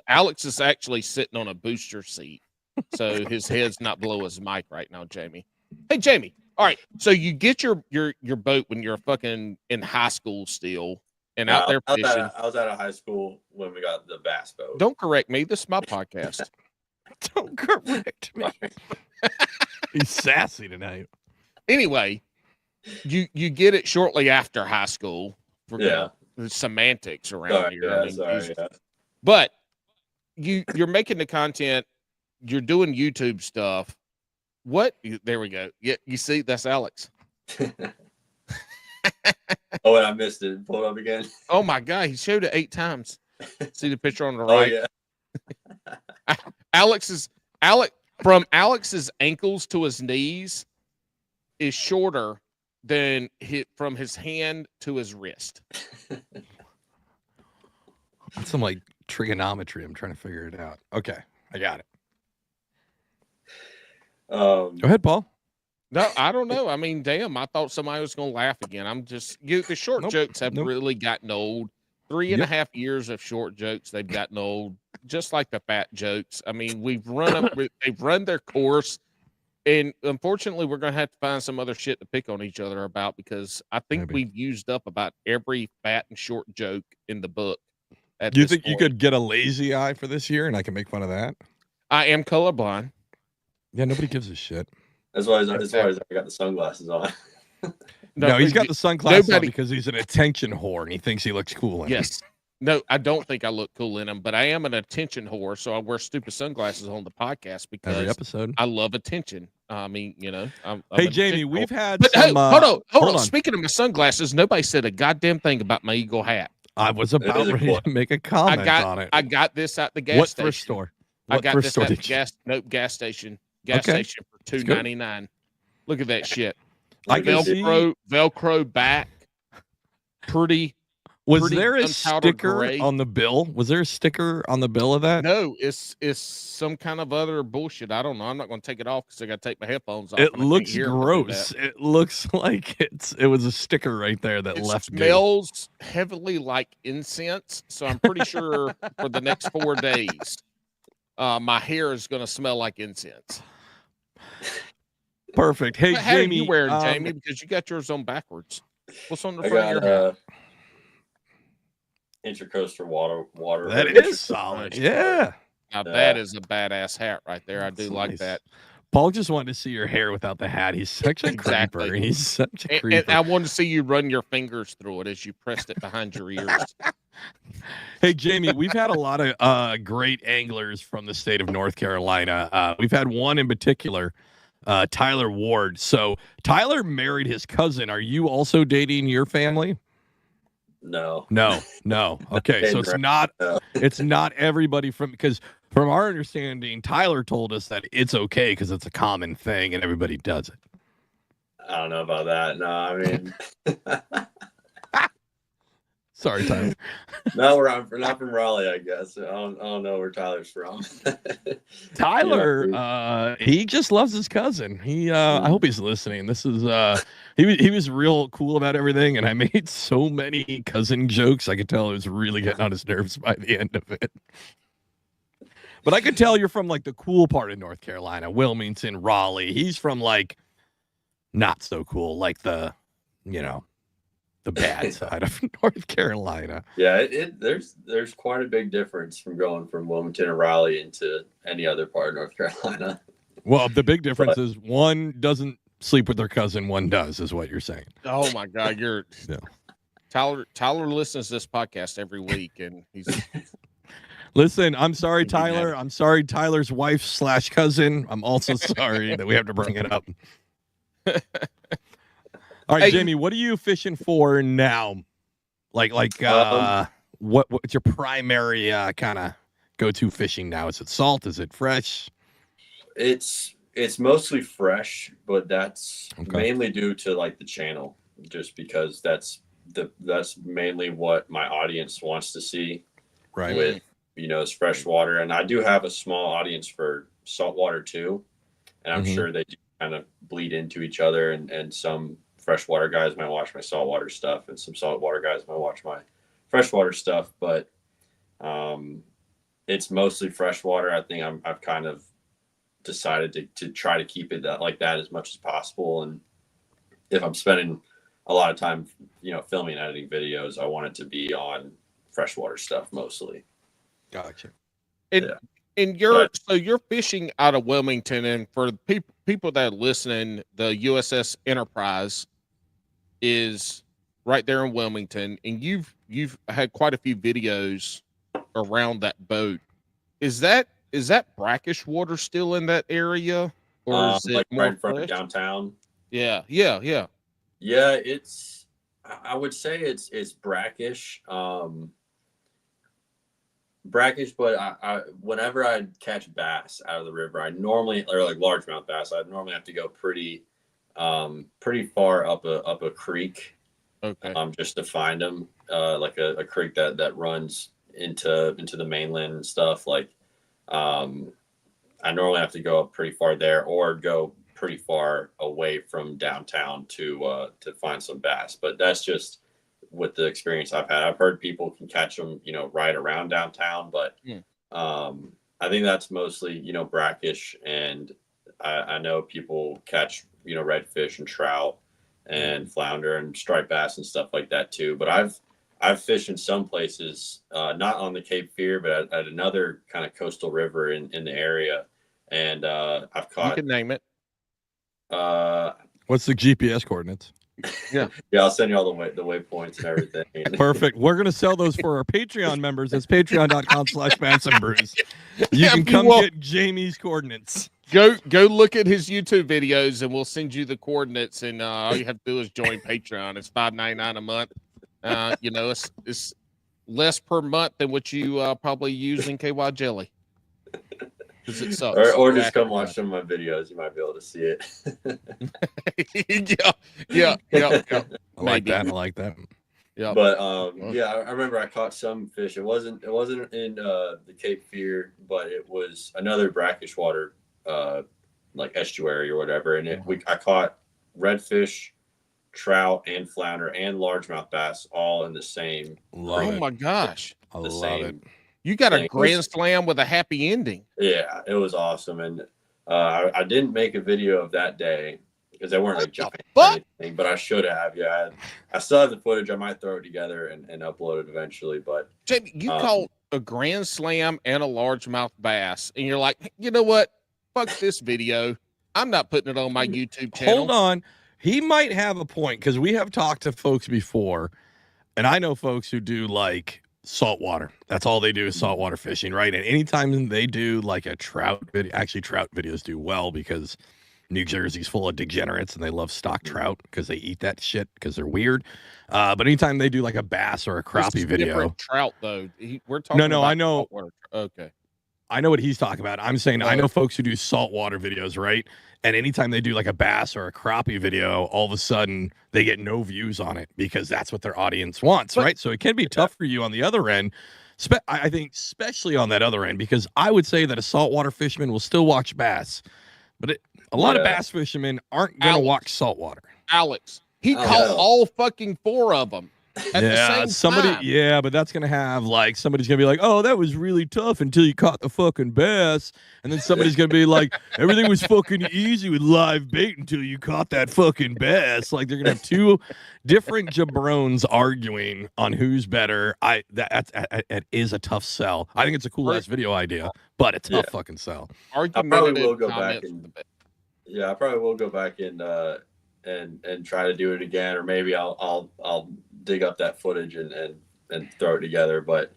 Alex is actually sitting on a booster seat, so his head's not below his mic right now, Jamie. Hey, Jamie. All right. So you get your boat when you're fucking in high school still and out there fishing. I was out of high school when we got the bass boat. Don't correct me. This is my podcast. Don't correct me. He's sassy tonight. Anyway, you get it shortly after high school. The semantics around here. But you're making the content. You're doing YouTube stuff. There we go. Yeah, you see, that's Alex. Oh, and I missed it. Pull it up again. Oh my God, he showed it 8 times. See the picture on the right. Oh yeah. Alex. from Alex's ankles to his knees is shorter than from his hand to his wrist. That's some like trigonometry. I'm trying to figure it out. Okay, I got it. Go ahead, Paul. No, I don't know. I mean, damn, I thought somebody was going to laugh again. I'm just, the short jokes have really gotten old. 3.5 years of short jokes, they've gotten old, just like the fat jokes. I mean, they've run their course. And unfortunately, we're going to have to find some other shit to pick on each other about, because I think we've used up about every fat and short joke in the book. Do you think you could get a lazy eye for this year and I can make fun of that? I am colorblind. Yeah, nobody gives a shit. That's why I got the sunglasses on. No, he's got the sunglasses on because he's an attention whore and he thinks he looks cool in them. Yes. No, I don't think I look cool in them, but I am an attention whore, so I wear stupid sunglasses on the podcast because every episode I love attention. I mean, I'm hey, Jamie, we've had but some... Hey, hold on. Speaking of my sunglasses, nobody said a goddamn thing about my Eagle hat. I was about ready to make a comment on it. I got this at the gas station. What thrift store? I got this at the gas station. Gas station for $2.99. Look at that shit. Velcro back. Pretty. Was there a sticker on the bill? Was there a sticker on the bill of that? No, it's some kind of other bullshit. I don't know. I'm not going to take it off because I got to take my headphones off. It looks gross. It looks like it was a sticker right there that left. It smells heavily like incense, so I'm pretty sure for the next 4 days, my hair is going to smell like incense. Perfect. Hey, what Jamie, are you wearing, Jamie? Because you got yours on backwards. What's on the front of your hat? Intercoastal water. That is solid. Yeah. Now that is a badass hat right there. I do like that. Paul just wanted to see your hair without the hat. He's such a creeper. He's such a creeper. And I wanted to see you run your fingers through it as you pressed it behind your ears. Hey, Jamie, we've had a lot of great anglers from the state of North Carolina. We've had one in particular, Tyler Ward. So Tyler married his cousin. Are you also dating your family? No. Okay, so it's not everybody because from our understanding, Tyler told us that it's okay because it's a common thing and everybody does it. I don't know about that. No, I mean, sorry, Tyler. No, we're not from Raleigh, I guess. I don't know where Tyler's from. Tyler, he just loves his cousin. I hope he's listening. This is he was real cool about everything, and I made so many cousin jokes. I could tell it was really getting on his nerves by the end of it. But I could tell you're from like the cool part of North Carolina, Wilmington, Raleigh. He's from like not so cool, like the bad side of North Carolina. Yeah, there's quite a big difference from going from Wilmington or Raleigh into any other part of North Carolina. Well, the big difference is one doesn't sleep with their cousin, one does, is what you're saying. Oh my God, Tyler listens to this podcast every week, and he's. Listen, I'm sorry, Tyler. I'm sorry, Tyler's wife / cousin. I'm also sorry that we have to bring it up. All right, Jamie, what are you fishing for now? What's your primary kind of go-to fishing now? Is it salt? Is it fresh? It's mostly fresh, but that's mainly due to like the channel, just because that's mainly what my audience wants to see. Right. With it's fresh water, and I do have a small audience for saltwater too, and I'm sure they do kind of bleed into each other, and some freshwater guys might watch my saltwater stuff, and some saltwater guys might watch my freshwater stuff. But it's mostly freshwater. I think I've kind of decided to try to keep it like that as much as possible. And if I'm spending a lot of time, filming and editing videos, I want it to be on freshwater stuff mostly. Gotcha. And you're fishing out of Wilmington, and for people that are listening, the USS Enterprise is right there in Wilmington, and you've had quite a few videos around that boat. Is that brackish water still in that area, or is it like more right in front fresh? of downtown? Yeah. Yeah, I would say it's brackish. brackish, but I whenever I catch bass out of the river, I normally, or like largemouth bass, I normally have to go pretty far up a creek, Okay. just to find them, like a creek that runs into the mainland and stuff. Like, I normally have to go up pretty far there, or go pretty far away from downtown to find some bass. But that's just with the experience I've had. I've heard people can catch them, right around downtown, but I think that's mostly, brackish, and I know people catch, redfish and trout and flounder and striped bass and stuff like that too. But I've fished in some places, not on the Cape Fear, but at another kind of coastal river in the area, and I've caught. You can name it. What's the GPS coordinates? Yeah, I'll send you all the waypoints and everything. Perfect. We're gonna sell those for our Patreon members. That's patreon.com/BassandBrews. You can come get Jamie's coordinates. Go look at his YouTube videos, and we'll send you the coordinates. And all you have to do is join Patreon. It's $5.99 a month. It's less per month than what you probably use in KY jelly. Because it sucks. Or just come watch some of my videos. You might be able to see it. Yeah. I like that. Yeah. But I remember I caught some fish. It wasn't in the Cape Fear, but it was another brackish water, like estuary or whatever. And I caught redfish, trout, and flounder, and largemouth bass all in the same. Oh my gosh! I love it. You got a grand slam with a happy ending. Yeah, it was awesome. And I didn't make a video of that day because they weren't like giant or anything, but I should have. Yeah, I still have the footage. I might throw it together and upload it eventually. But Jamie, you caught a grand slam and a largemouth bass, and you're like, you know what? Fuck this video. I'm not putting it on my YouTube channel. Hold on. He might have a point, because we have talked to folks before, and I know folks who do like saltwater. That's all they do is saltwater fishing, right? And anytime they do like a trout video, actually trout videos do well because New Jersey's full of degenerates and they love stock trout because they eat that shit because they're weird. But anytime they do like a bass or a crappie video, trout though, we're talking. No, I know. Okay, I know what he's talking about. I'm saying I know folks who do saltwater videos, right? And anytime they do like a bass or a crappie video, all of a sudden they get no views on it because that's what their audience wants, right? So it can be tough for you on the other end. I think especially on that other end, because I would say that a saltwater fisherman will still watch bass, but a lot of bass fishermen aren't going to watch saltwater. Alex, he caught all fucking 4 of them. At the same time. But that's gonna have like somebody's gonna be like, oh, that was really tough until you caught the fucking bass, and then somebody's gonna be like, everything was fucking easy with live bait until you caught that fucking bass. Like they're gonna have 2 different jabrones arguing on who's better. That is a tough sell. I think it's a cool ass video idea, but it's a tough fucking sell. I probably will go back and I probably will go back and try to do it again, or maybe I'll dig up that footage and throw it together. But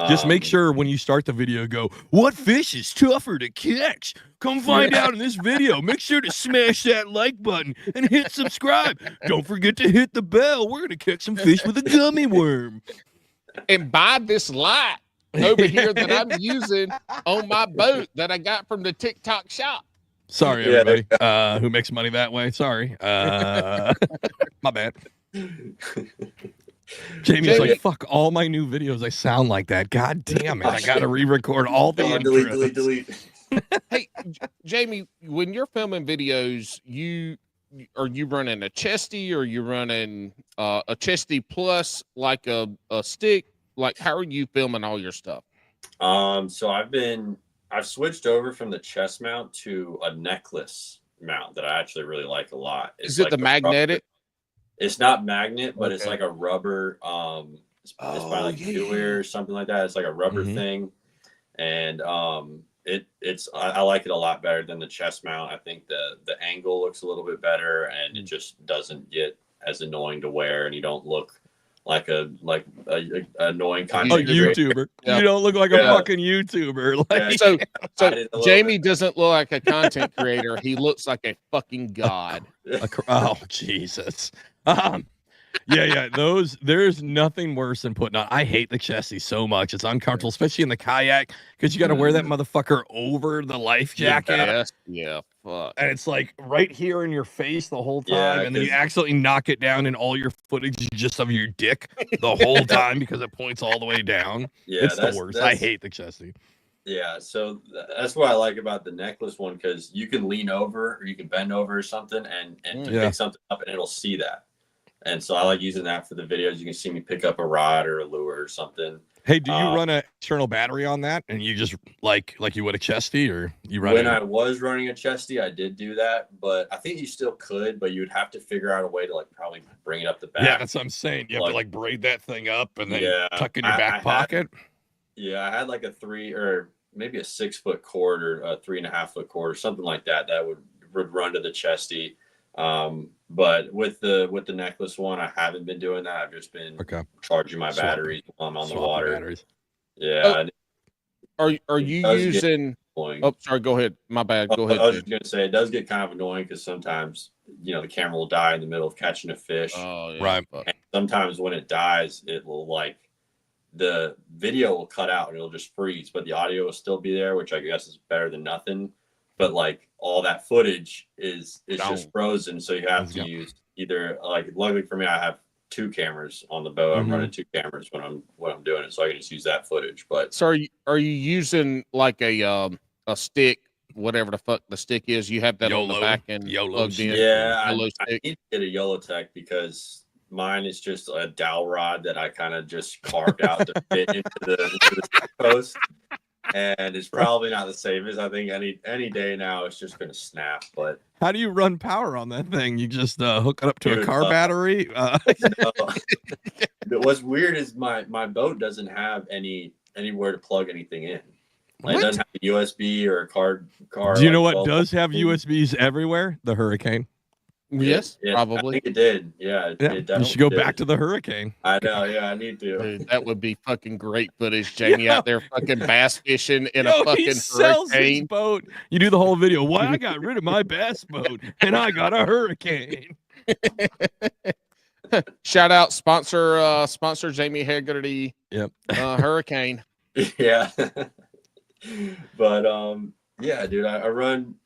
just make sure when you start the video, go, what fish is tougher to catch? Come find out in this video. Make sure to smash that like button and hit subscribe. Don't forget to hit the bell. We're gonna catch some fish with a gummy worm. And buy this light over here that I'm using on my boat that I got from the TikTok shop. Sorry, everybody who makes money that way. Sorry. My bad. Jamie's like, fuck all my new videos. I sound like that. God damn it. I got to re-record all the delete. Hey, Jamie, when you're filming videos, are you running a chesty, or you running a chesty plus like a stick? Like, how are you filming all your stuff? So I've switched over from the chest mount to a necklace mount that I actually really like a lot. Is it the magnetic? It's not magnet, but it's like a rubber. It's by like Hewitt or something like that. It's like a rubber thing, and I like it a lot better than the chest mount. I think the angle looks a little bit better, and it just doesn't get as annoying to wear, and you don't look like a annoying content YouTuber. You don't look like a fucking YouTuber. Like, so Jamie doesn't look like a content creator. He looks like a fucking god. Oh Jesus. Yeah. There's nothing worse than putting on. I hate the chesty so much. It's uncomfortable, especially in the kayak, because you got to wear that motherfucker over the life jacket. Yes. Yeah. Fuck. And it's like right here in your face the whole time. Yeah, And then you 'cause- accidentally knock it down, and all your footage is just of your dick the whole time because it points all the way down. Yeah, It's the worst. I hate the chesty. Yeah, so that's what I like about the necklace one, because you can lean over or you can bend over or something and to Yeah. pick something up, and it'll see that. And so I like using that for the videos. You can see me pick up a rod or a lure or something. Hey, do you run an external battery on that, and you just like you would a chesty, or you run? When I was running a chesty, I did do that, but I think you still could, but you would have to figure out a way to like probably bring it up the back. Yeah, that's what I'm saying. You have to like braid that thing up and then tuck in your back pocket. I had like a 3 or maybe a 6 foot cord or a 3.5 foot cord or something like that would run to the chesty. But with the necklace one, I haven't been doing that. I've just been charging my batteries while I'm on the water. Batteries. Yeah. Are you using? Oh, sorry. Go ahead. My bad. Go ahead. I was just gonna say, it does get kind of annoying because sometimes the camera will die in the middle of catching a fish. Oh, yeah. Right. And sometimes when it dies, it will the video will cut out and it'll just freeze, but the audio will still be there, which I guess is better than nothing. But like all that footage is just frozen, so you have to use either luckily for me, I have 2 cameras on the boat. I'm running 2 cameras when I'm doing it, so I can just use that footage. But so are you using like a stick, whatever the fuck the stick is? You have that on the back and plugged in. Yeah, YOLO I stick. need to get a YOLO Tech because mine is just a dowel rod that I kind of just carved out to fit into the post. And it's probably not the safest. I think any day now it's just gonna snap. But how do you run power on that thing? You just hook it up to a car battery? What's weird is my boat doesn't have anywhere to plug anything in. Like, it doesn't have a USB or a car. Do you know what does have USBs everywhere? The Hurricane. Yes, I probably. think it did. Yeah, it definitely you should go did. back to the Hurricane. I know. Yeah, I need to. Dude, that would be fucking great footage. Jamie out there fucking bass fishing in a fucking he sells his hurricane. boat. You do the whole video. Why I got rid of my bass boat and I got a Hurricane. Shout out sponsor Jamie Hegarty. Yep. Hurricane. Yeah. But yeah, dude, I run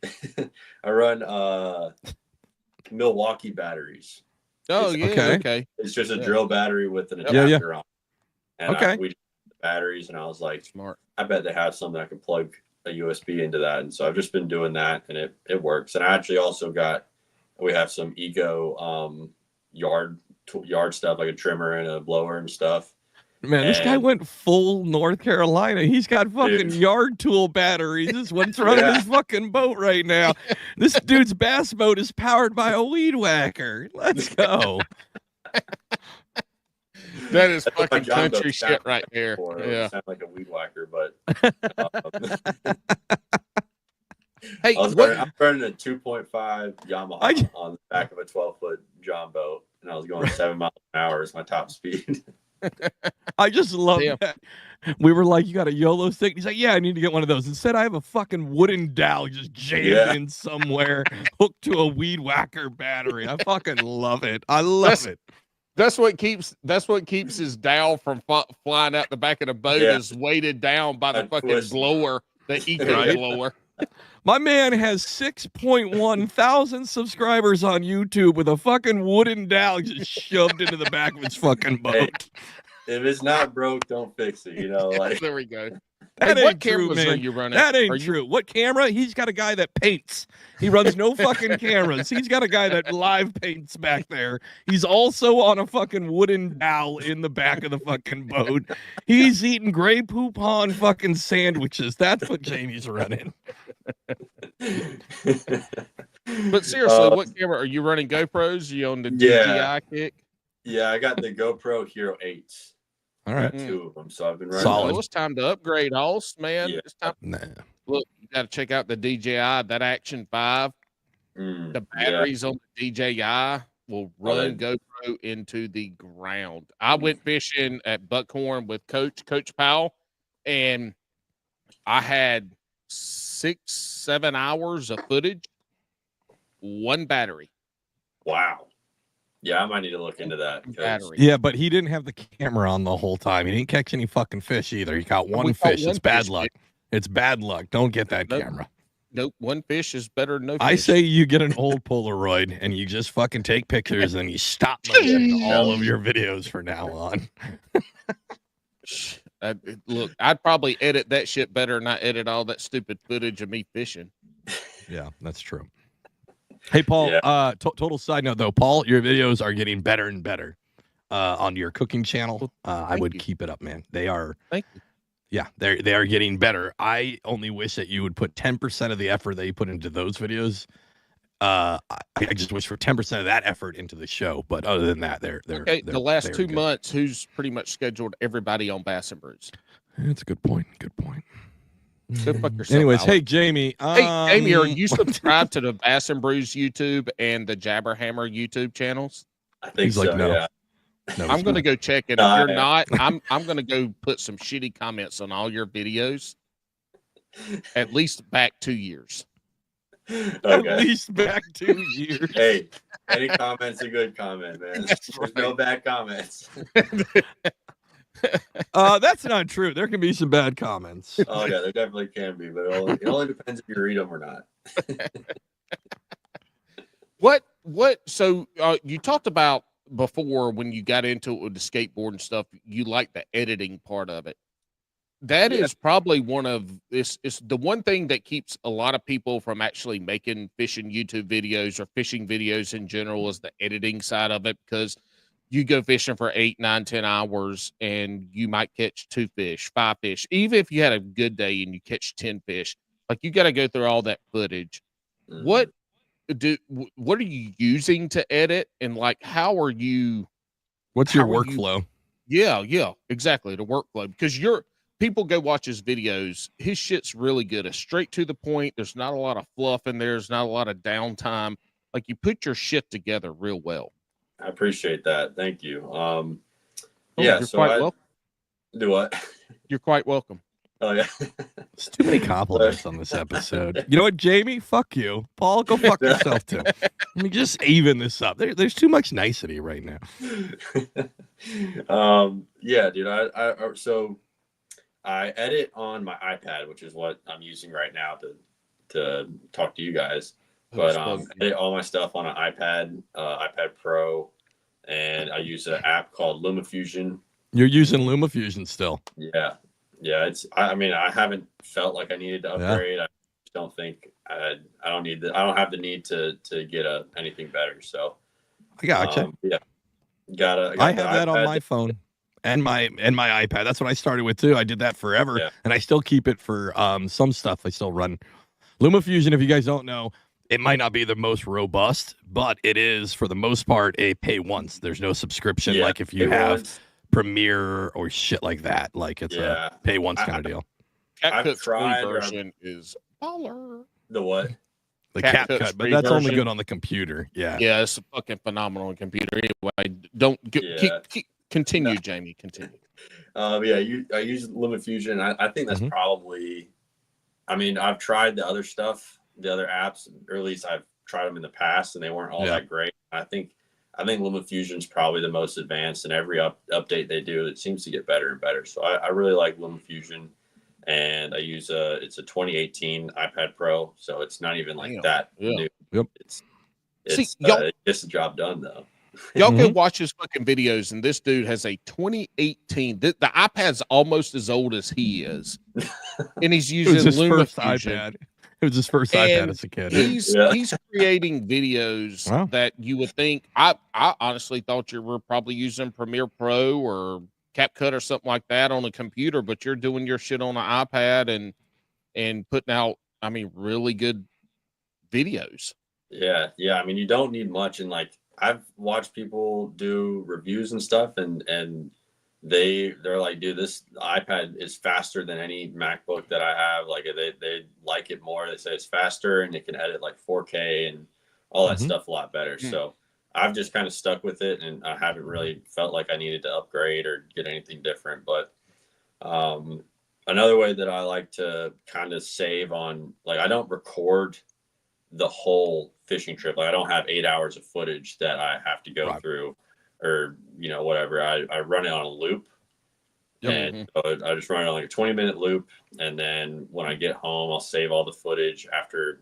Milwaukee batteries. Oh, yeah, okay. It's just a drill battery with an adapter on. And we did the batteries, and I was like, smart. I bet they have something I can plug a USB into that. And so I've just been doing that, and it works. And I actually also we have some eco yard stuff, like a trimmer and a blower and stuff. Man, this guy went full North Carolina. He's got fucking yard tool batteries. This is what's running his fucking boat right now. This dude's bass boat is powered by a weed whacker. Let's go. That is fucking country shit right there. Yeah, sound like a weed whacker, but hey, I'm running a 2.5 Yamaha on the back of a 12-foot John boat, and I was going 7 miles an hour as my top speed. I just love that. We were like, you got a YOLO stick? He's like, yeah, I need to get one of those. Instead, I have a fucking wooden dowel just jammed in somewhere, hooked to a weed whacker battery. I fucking love it. I love it. That's what keeps his dowel from flying out the back of the boat is weighted down by the fucking blower, the eco blower. My man has 6.1 thousand subscribers on YouTube with a fucking wooden dowel just shoved into the back of his fucking boat. Hey, if it's not broke, don't fix it. There we go. That hey, ain't true, man. Are you running? That ain't true. What camera? He's got a guy that paints. He runs no fucking cameras. He's got a guy that live paints back there. He's also on a fucking wooden dowel in the back of the fucking boat. He's eating Grey Poupon fucking sandwiches. That's what Jamie's running. But seriously, what camera are you running? GoPros? Are you on the DJI kick? Yeah, I got the GoPro Hero 8s. All right, 2 of them, so I've been running. Solid. It's time to upgrade, Hoss, man. Yeah. It's time. Look, you got to check out the DJI, that Action 5. The batteries on the DJI will run GoPro into the ground. I went fishing at Buckhorn with Coach Powell, and I had 6-7 hours of footage, one battery. Wow. Yeah, I might need to look into that. 'Cause Battery. Yeah, but he didn't have the camera on the whole time. He didn't catch any fucking fish either. He caught one We caught fish. one It's bad fish, luck. It's bad luck. Don't get that Nope. camera. Nope, one fish is better than no I fish. say you get an old Polaroid and you just fucking take pictures and you stop motion all of your videos from now on. Look, I'd probably edit that shit better than I edit all that stupid footage of me fishing. Yeah, that's true. Hey, Paul, Yeah. Total side note, though, Paul, your videos are getting better and better on your cooking channel. I would keep it up, man. They are. Thank you. Yeah, they are getting better. I only wish that you would put 10% of the effort that you put into those videos. I just wish for 10% of that effort into the show. But other than that, they're Okay. The last they're 2 good. months, who's pretty much scheduled everybody on Bass and Brews? That's a good point. Good point. Go fuck yourself. Anyways, Alex. hey Jamie. Hey, Jamie, are you subscribed to the Bass and Brews YouTube and the Jabberhammer YouTube channels? I think He's so. like, no. Yeah. No, I'm going to go check it. If No, you're yeah. not, I'm going to go put some shitty comments on all your videos. At least back 2 years. At Okay. least back 2 years. Hey, any comment's a good comment, man. That's There's no bad comments. That's not true. There can be some bad comments. Oh yeah, there definitely can be, but it only depends if you read them or not. What? So you talked about before when you got into it with the skateboard and stuff, you like the editing part of it. That Yeah. is probably one of this. It's the one thing that keeps a lot of people from actually making fishing YouTube videos or fishing videos in general is the editing side of it, because you go fishing for 8, 9, 10 hours and you might catch 2 fish, 5 fish. Even if you had a good day and you catch 10 fish, like you got to go through all that footage. Mhm. What are you using to edit, and like how are you? What's your How are you- workflow? Yeah, exactly, the workflow, because people go watch his videos. His shit's really good. It's straight to the point. There's not a lot of fluff in there. There's not a lot of downtime. Like you put your shit together real well. I appreciate that. Thank you. Oh, Yeah. you're So quite I welcome. do what? You're quite welcome. Oh yeah. It's too many compliments on this episode. You know what, Jamie? Fuck you. Paul, go fuck yourself too. Let me just even this up. There's too much nicety right now. Yeah, dude. So I edit on my iPad, which is what I'm using right now to talk to you guys. But edit all my stuff on an iPad, iPad Pro, and I use an app called LumaFusion. You're using LumaFusion still. Yeah. I mean, I haven't felt like I needed to upgrade. I don't think I don't have the need to get anything better. So I gotcha. Yeah. I have that on my phone and my iPad. That's what I started with too. I did that forever, and I still keep it for some stuff. I still run LumaFusion. If you guys don't know, it might not be the most robust, but it is for the most part a pay once. There's no subscription like if you have Premiere or shit like that. Like it's a pay once kind of deal. CapCut's free tried, version is baller. The what? The CapCut's CapCut, but free that's only version. good on the computer. Yeah. Yeah, it's fucking phenomenal on computer. Anyway, don't keep continue, Jamie. Continue. I use LumaFusion. I think that's probably. I mean, I've tried the other stuff, the other apps, or at least I've tried them in the past, and they weren't all that great. I think LumaFusion is probably the most advanced, and every update they do, it seems to get better and better. So I really like LumaFusion, and I use it's a 2018 iPad Pro, so it's not even like that new. Yep. It's y'all, it gets the job done though. Y'all go watch his fucking videos, and this dude has a 2018. The iPad's almost as old as he is, and he's using his first LumaFusion. iPad. It was his first iPad as a kid. He's creating videos that you would think. I honestly thought you were probably using Premiere Pro or CapCut or something like that on a computer, but you're doing your shit on an iPad and putting out, I mean, really good videos. Yeah. I mean, you don't need much, and like I've watched people do reviews and stuff, and they're like, dude, this iPad is faster than any MacBook that I have. Like they like it more. They say it's faster and it can edit like 4K and all that stuff a lot better. So I've just kind of stuck with it, and I haven't really felt like I needed to upgrade or get anything different. But another way that I like to kind of save on, like, I don't record the whole fishing trip. Like I don't have 8 hours of footage that I have to go through, or whatever. I run it on a loop, and so I just run it on like a 20-minute loop, and then when I get home, I'll save all the footage after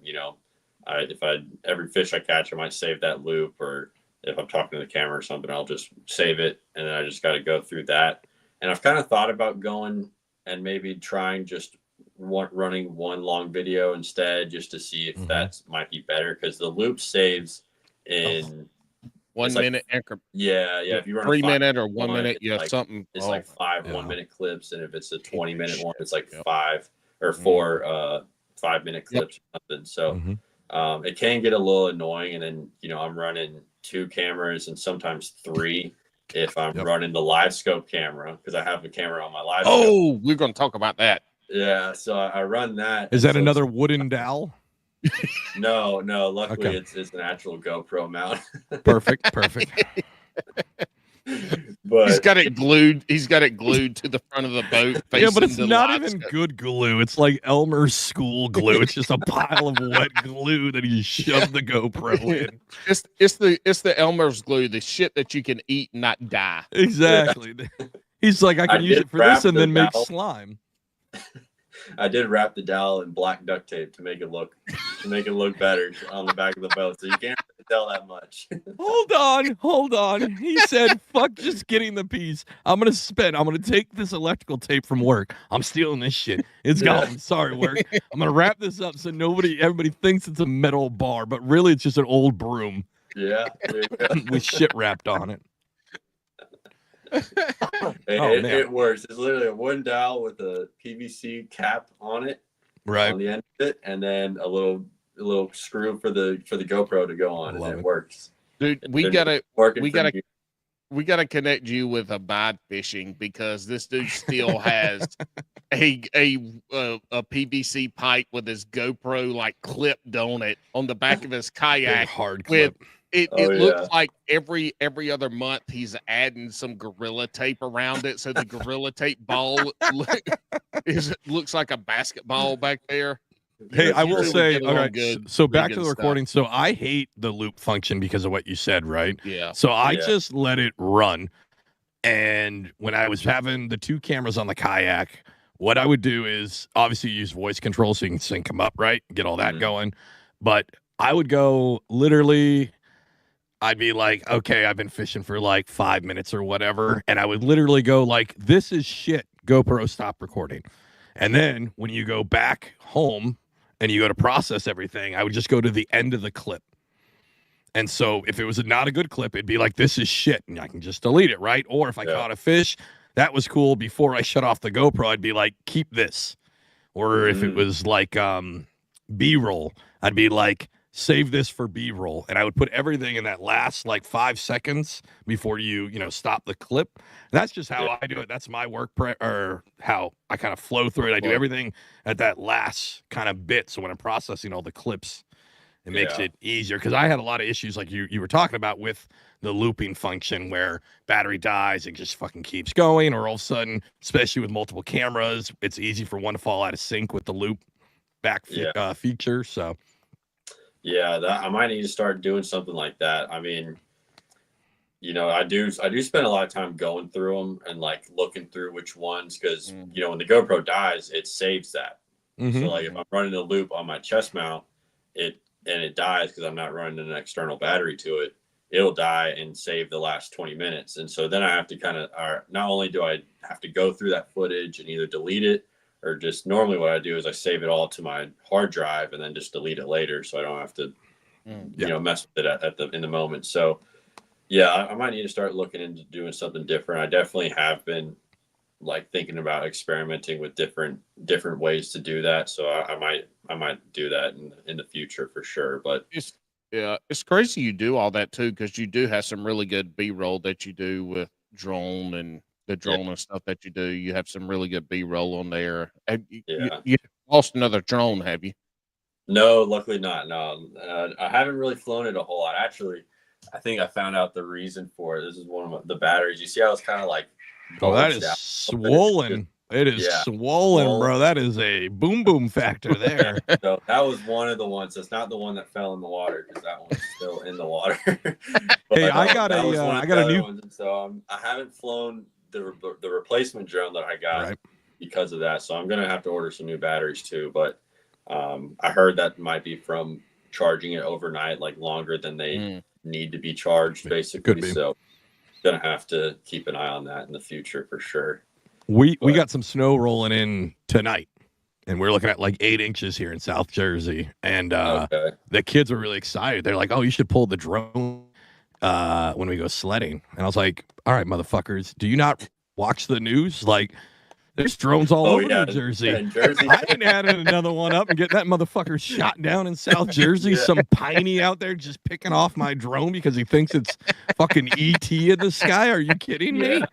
every fish I catch, I might save that loop, or if I'm talking to the camera or something, I'll just save it, and then I just got to go through that. And I've kind of thought about going and maybe trying just running one long video instead, just to see if that might be better, because the loop saves in 1 minute increment. Yeah. If you run 3 a minute or 1 minute, something. It's like 5 1-minute clips, and if it's a 20-minute one, it's like 5 or 4 5-minute clips or something. So it can get a little annoying, and then I'm running 2 cameras and sometimes 3 if I'm running the live scope camera, because I have a camera on my live scope. Oh, we're going to talk about that. Yeah, so I run that. Is that another wooden dowel? No. Luckily, it's an actual GoPro mount. Perfect. But He's got it glued. He's got it glued to the front of the boat. Yeah, but it's facing the not live even scope. good glue. It's like Elmer's school glue. It's just a pile of wet glue that he shoved the GoPro in. It's the Elmer's glue, the shit that you can eat and not die. Exactly. He's like, I can use it for this and then make dowel. slime. I did wrap the dowel in black duct tape to make it look better on the back of the boat, so you can't really tell that much. Hold on. He said, "Fuck just getting the piece. I'm gonna take this electrical tape from work. I'm stealing this shit. It's gone. Sorry, work. I'm gonna wrap this up so everybody thinks it's a metal bar, but really it's just an old broom. Yeah, there you go. With shit wrapped on it." It works. It's literally a wooden dowel with a PVC cap on it, right on the end of it, and then a little screw for the GoPro to go on, and it works. Dude, we gotta connect you with a bite fishing, because this dude still has a PVC pipe with his GoPro like clipped on it on the back of his kayak. Hard clip. It looks like every other month he's adding some Gorilla Tape around it, so the Gorilla Tape ball looks like a basketball back there. Hey, I will say, get all right, good, so back to good the recording. So I hate the loop function because of what you said, right? Yeah. So I just let it run. And when I was having the 2 cameras on the kayak, what I would do is obviously use voice control so you can sync them up, right? Get all that going. But I would go literally, I'd be like, okay, I've been fishing for like 5 minutes or whatever. And I would literally go like, this is shit. GoPro, stop recording. And then when you go back home and you go to process everything, I would just go to the end of the clip. And so if it was not a good clip, it'd be like, this is shit. And I can just delete it, right? Or if I caught a fish, that was cool. Before I shut off the GoPro, I'd be like, keep this. Or if it was like B-roll, I'd be like, save this for B-roll. And I would put everything in that last like 5 seconds before you stop the clip. And that's just how I do it. That's my work or how I kind of flow through it. I do everything at that last kind of bit. So when I'm processing all the clips, it makes it easier. Because I had a lot of issues like you were talking about with the looping function, where battery dies, it just fucking keeps going. Or all of a sudden, especially with multiple cameras, it's easy for one to fall out of sync with the loop back feature. So yeah, I might need to start doing something like that. I mean, I do spend a lot of time going through them and like looking through which ones, because when the GoPro dies, it saves that. So like if I'm running a loop on my chest mount, it dies because I'm not running an external battery to it, it'll die and save the last 20 minutes. And so then I have to not only do I have to go through that footage and either delete it, or just normally what I do is I save it all to my hard drive and then just delete it later, so I don't have to, mess with it in the moment. So, I might need to start looking into doing something different. I definitely have been like thinking about experimenting with different ways to do that. So I might do that in the future for sure. But it's crazy you do all that too, because you do have some really good B-roll that you do with drone and the drone and stuff that you do. You have some really good B-roll on there. You lost another drone, have you? No, luckily not. No, I haven't really flown it a whole lot. Actually, I think I found out the reason for it. This is one of the batteries. You see how it's kind of like, that is swollen. It is Yeah. swollen, Swollen. bro. That is a boom boom factor there. So that was one of the ones. That's not the one that fell in the water because that one's still in the water. But, Hey, I got that was one I of got the a other new. ones. And so I haven't flown the replacement drone that I got Right. because of that. So I'm gonna have to order some new batteries too. But I heard that might be from charging it overnight, like longer than they need to be charged, basically. Could be. So gonna have to keep an eye on that in the future for sure. We got some snow rolling in tonight, and we're looking at like 8 inches here in South Jersey. And Okay. the kids were really excited. They're like, "Oh, you should pull the drone when we go sledding." And I was like, "All right, motherfuckers, do you not watch the news? Like, there's drones all over New Jersey." in Jersey. I ain't adding another one up and get that motherfucker shot down in South Jersey. Yeah. Some piney out there just picking off my drone because he thinks it's fucking ET in the sky. Are you kidding me? Yeah.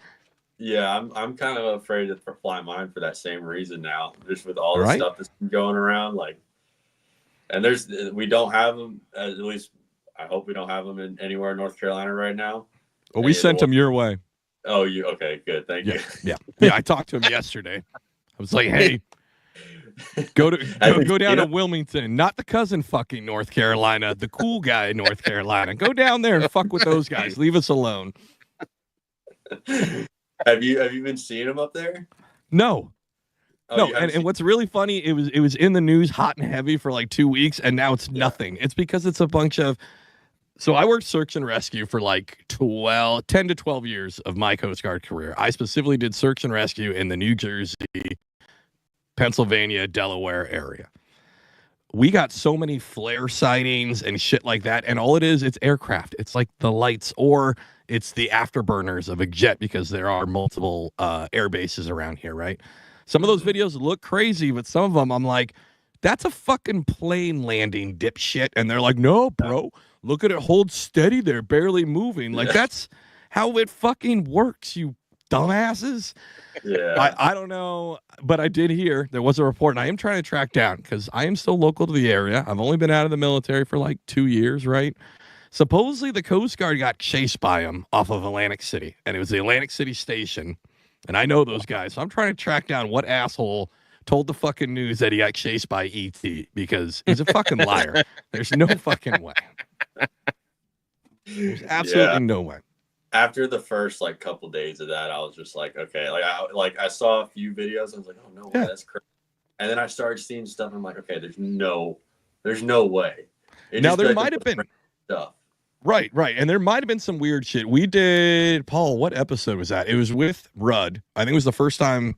Yeah, I'm kind of afraid to fly mine for that same reason now, just with all the Right. stuff that's been going around. Like, and we don't have them. At least I hope we don't have them in anywhere in North Carolina right now. Well, we sent him your way. Oh, you okay? Good, thank you. Yeah. I talked to him yesterday. I was like, "Hey, go down to Wilmington, not the cousin fucking North Carolina, the cool guy in North Carolina. Go down there and fuck with those guys. Leave us alone." Have you been seeing them up there? No. Oh, No, you haven't and what's really funny, it was in the news hot and heavy for like 2 weeks, and now it's Yeah. nothing. It's because it's a bunch of. So I worked search and rescue for like 10 to 12 years of my Coast Guard career. I specifically did search and rescue in the New Jersey, Pennsylvania, Delaware area. We got so many flare sightings and shit like that, and all it is, it's aircraft. It's like the lights, or it's the afterburners of a jet, because there are multiple air bases around here, right? Some of those videos look crazy, but some of them I'm like, that's a fucking plane landing, dipshit. And they're like, "No, bro, look at it, hold steady, they're barely moving." Like, that's how it fucking works, you dumbasses. Yeah. I don't know, but I did hear there was a report, and I am trying to track down because I am still local to the area. I've only been out of the military for like 2 years, right? Supposedly the Coast Guard got chased by them off of Atlantic City, and it was the Atlantic City station. And I know those guys, so I'm trying to track down what asshole told the fucking news that he got chased by ET, because he's a fucking liar. There's no fucking way. There's absolutely no way. After the first like couple days of that, I was just like, okay, I saw a few videos. I was like, oh no way, that's crazy. And then I started seeing stuff. And I'm like, okay, there's no way. Now there might have been stuff. Right. And there might have been some weird shit. We did, Paul, what episode was that? It was with Rudd. I think it was the first time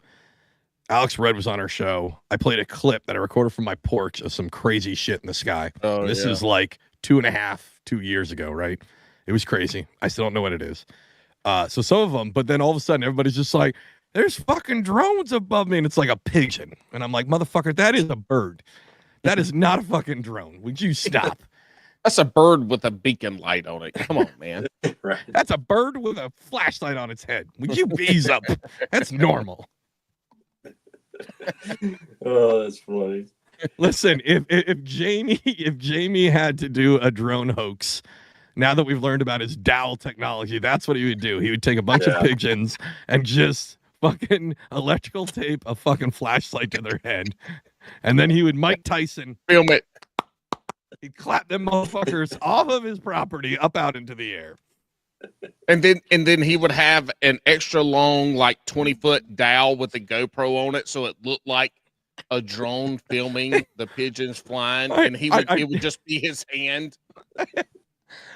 Alex Rudd was on our show. I played a clip that I recorded from my porch of some crazy shit in the sky. Oh, This is like 2 years ago, right? It was crazy. I still don't know what it is. So some of them, but then all of a sudden everybody's just like, "There's fucking drones above me," and it's like a pigeon. And I'm like, "Motherfucker, that is a bird. That is not a fucking drone. Would you stop?" That's a bird with a beacon light on it. Come on, man. Right. That's a bird with a flashlight on its head. Would you ease up? That's normal. Oh, that's funny. Listen, if Jamie had to do a drone hoax, now that we've learned about his dowel technology, that's what he would do. He would take a bunch of pigeons and just fucking electrical tape a fucking flashlight to their head, and then he would Mike Tyson Film it. He'd clap them motherfuckers off of his property up out into the air. And then he would have an extra long, like 20-foot dowel with a GoPro on it, so it looked like a drone filming the pigeons flying, and it would just be his hand.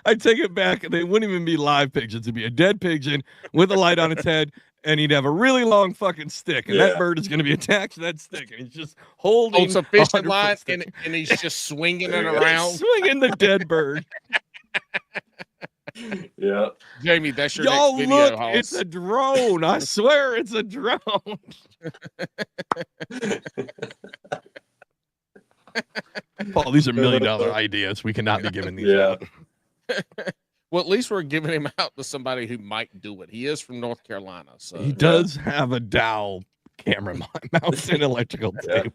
I'd take it back. They wouldn't even be live pigeons. It'd be a dead pigeon with a light on its head, and he'd have a really long fucking stick, and that bird is going to be attached to that stick, and he's just holding a fishing line, and he's just swinging it around. Swinging the dead bird. Yeah. Jamie, that's your Y'all next video, look, Hoss. it's a drone. I swear it's a drone. Paul, these are $1 million ideas. We cannot be giving these out. Well, at least we're giving him out to somebody who might do it. He is from North Carolina, so He does have a dowel camera mounted electrical tape.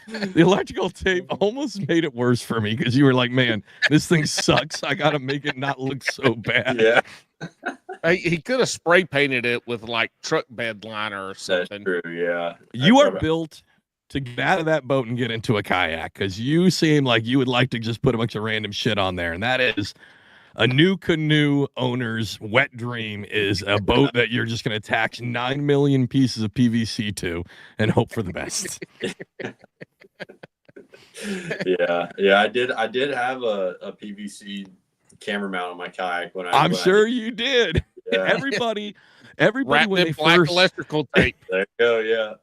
The electrical tape almost made it worse for me because you were like, "Man, this thing sucks. I got to make it not look so bad." Yeah. He could have spray painted it with like truck bed liner or That's something. true. Yeah. You are That's built to get out of that boat and get into a kayak because you seem like you would like to just put a bunch of random shit on there. And that is a new canoe owner's wet dream is a boat that you're just going to attach 9 million pieces of PVC to and hope for the best. yeah. I did have a PVC camera mount on my kayak I'm sure you did. Yeah. Everybody Wrapped when in they black first electrical tape. There you go. Yeah.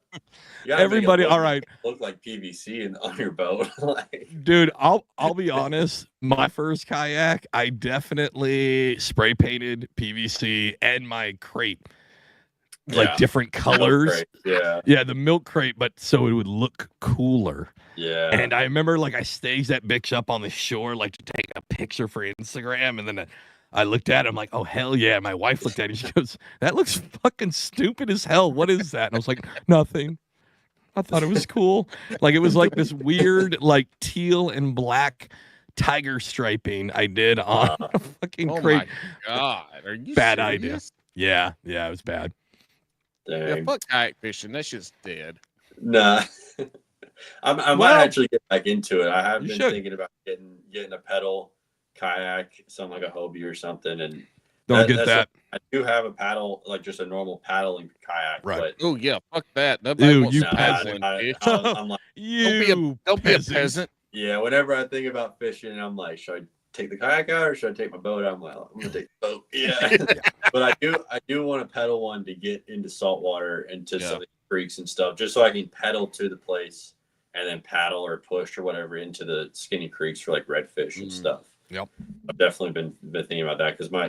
You gotta make it everybody look, all right. Look like PVC on your boat. Like, Dude, I'll be honest. My first kayak, I definitely spray painted PVC and my crate, like yeah. different colors. Great. Yeah. Yeah, the milk crate, but so it would look cooler. Yeah. And I remember like I staged that bitch up on the shore, like to take a picture for Instagram, and then I looked at it. I'm like, oh hell yeah! My wife looked at it. She goes, "That looks fucking stupid as hell. What is that?" And I was like, "Nothing." I thought it was cool. Like it was like this weird, like teal and black tiger striping I did on a fucking Oh crate. my god! Are you Bad serious? idea. Yeah, it was bad. Yeah, Dang. fuck kayak fishing. That shit's dead. Nah. I might Well, actually get back into it. I have you been should. thinking about getting a pedal kayak, something like a Hobie or something. And Don't get that. I do have a paddle, like just a normal paddling kayak. Right. But Oh yeah, fuck that. Nobody Ew, wants you to peasant. paddle and fish. I'm like, Don't be a peasant. yeah. Whenever I think about fishing, I'm like, should I take the kayak out or should I take my boat out? I'm like, I'm gonna take the boat. Yeah. But I do want to pedal one to get into saltwater, into some of the creeks and stuff, just so I can pedal to the place and then paddle or push or whatever into the skinny creeks for like redfish and stuff. Yep. I've definitely been thinking about that because my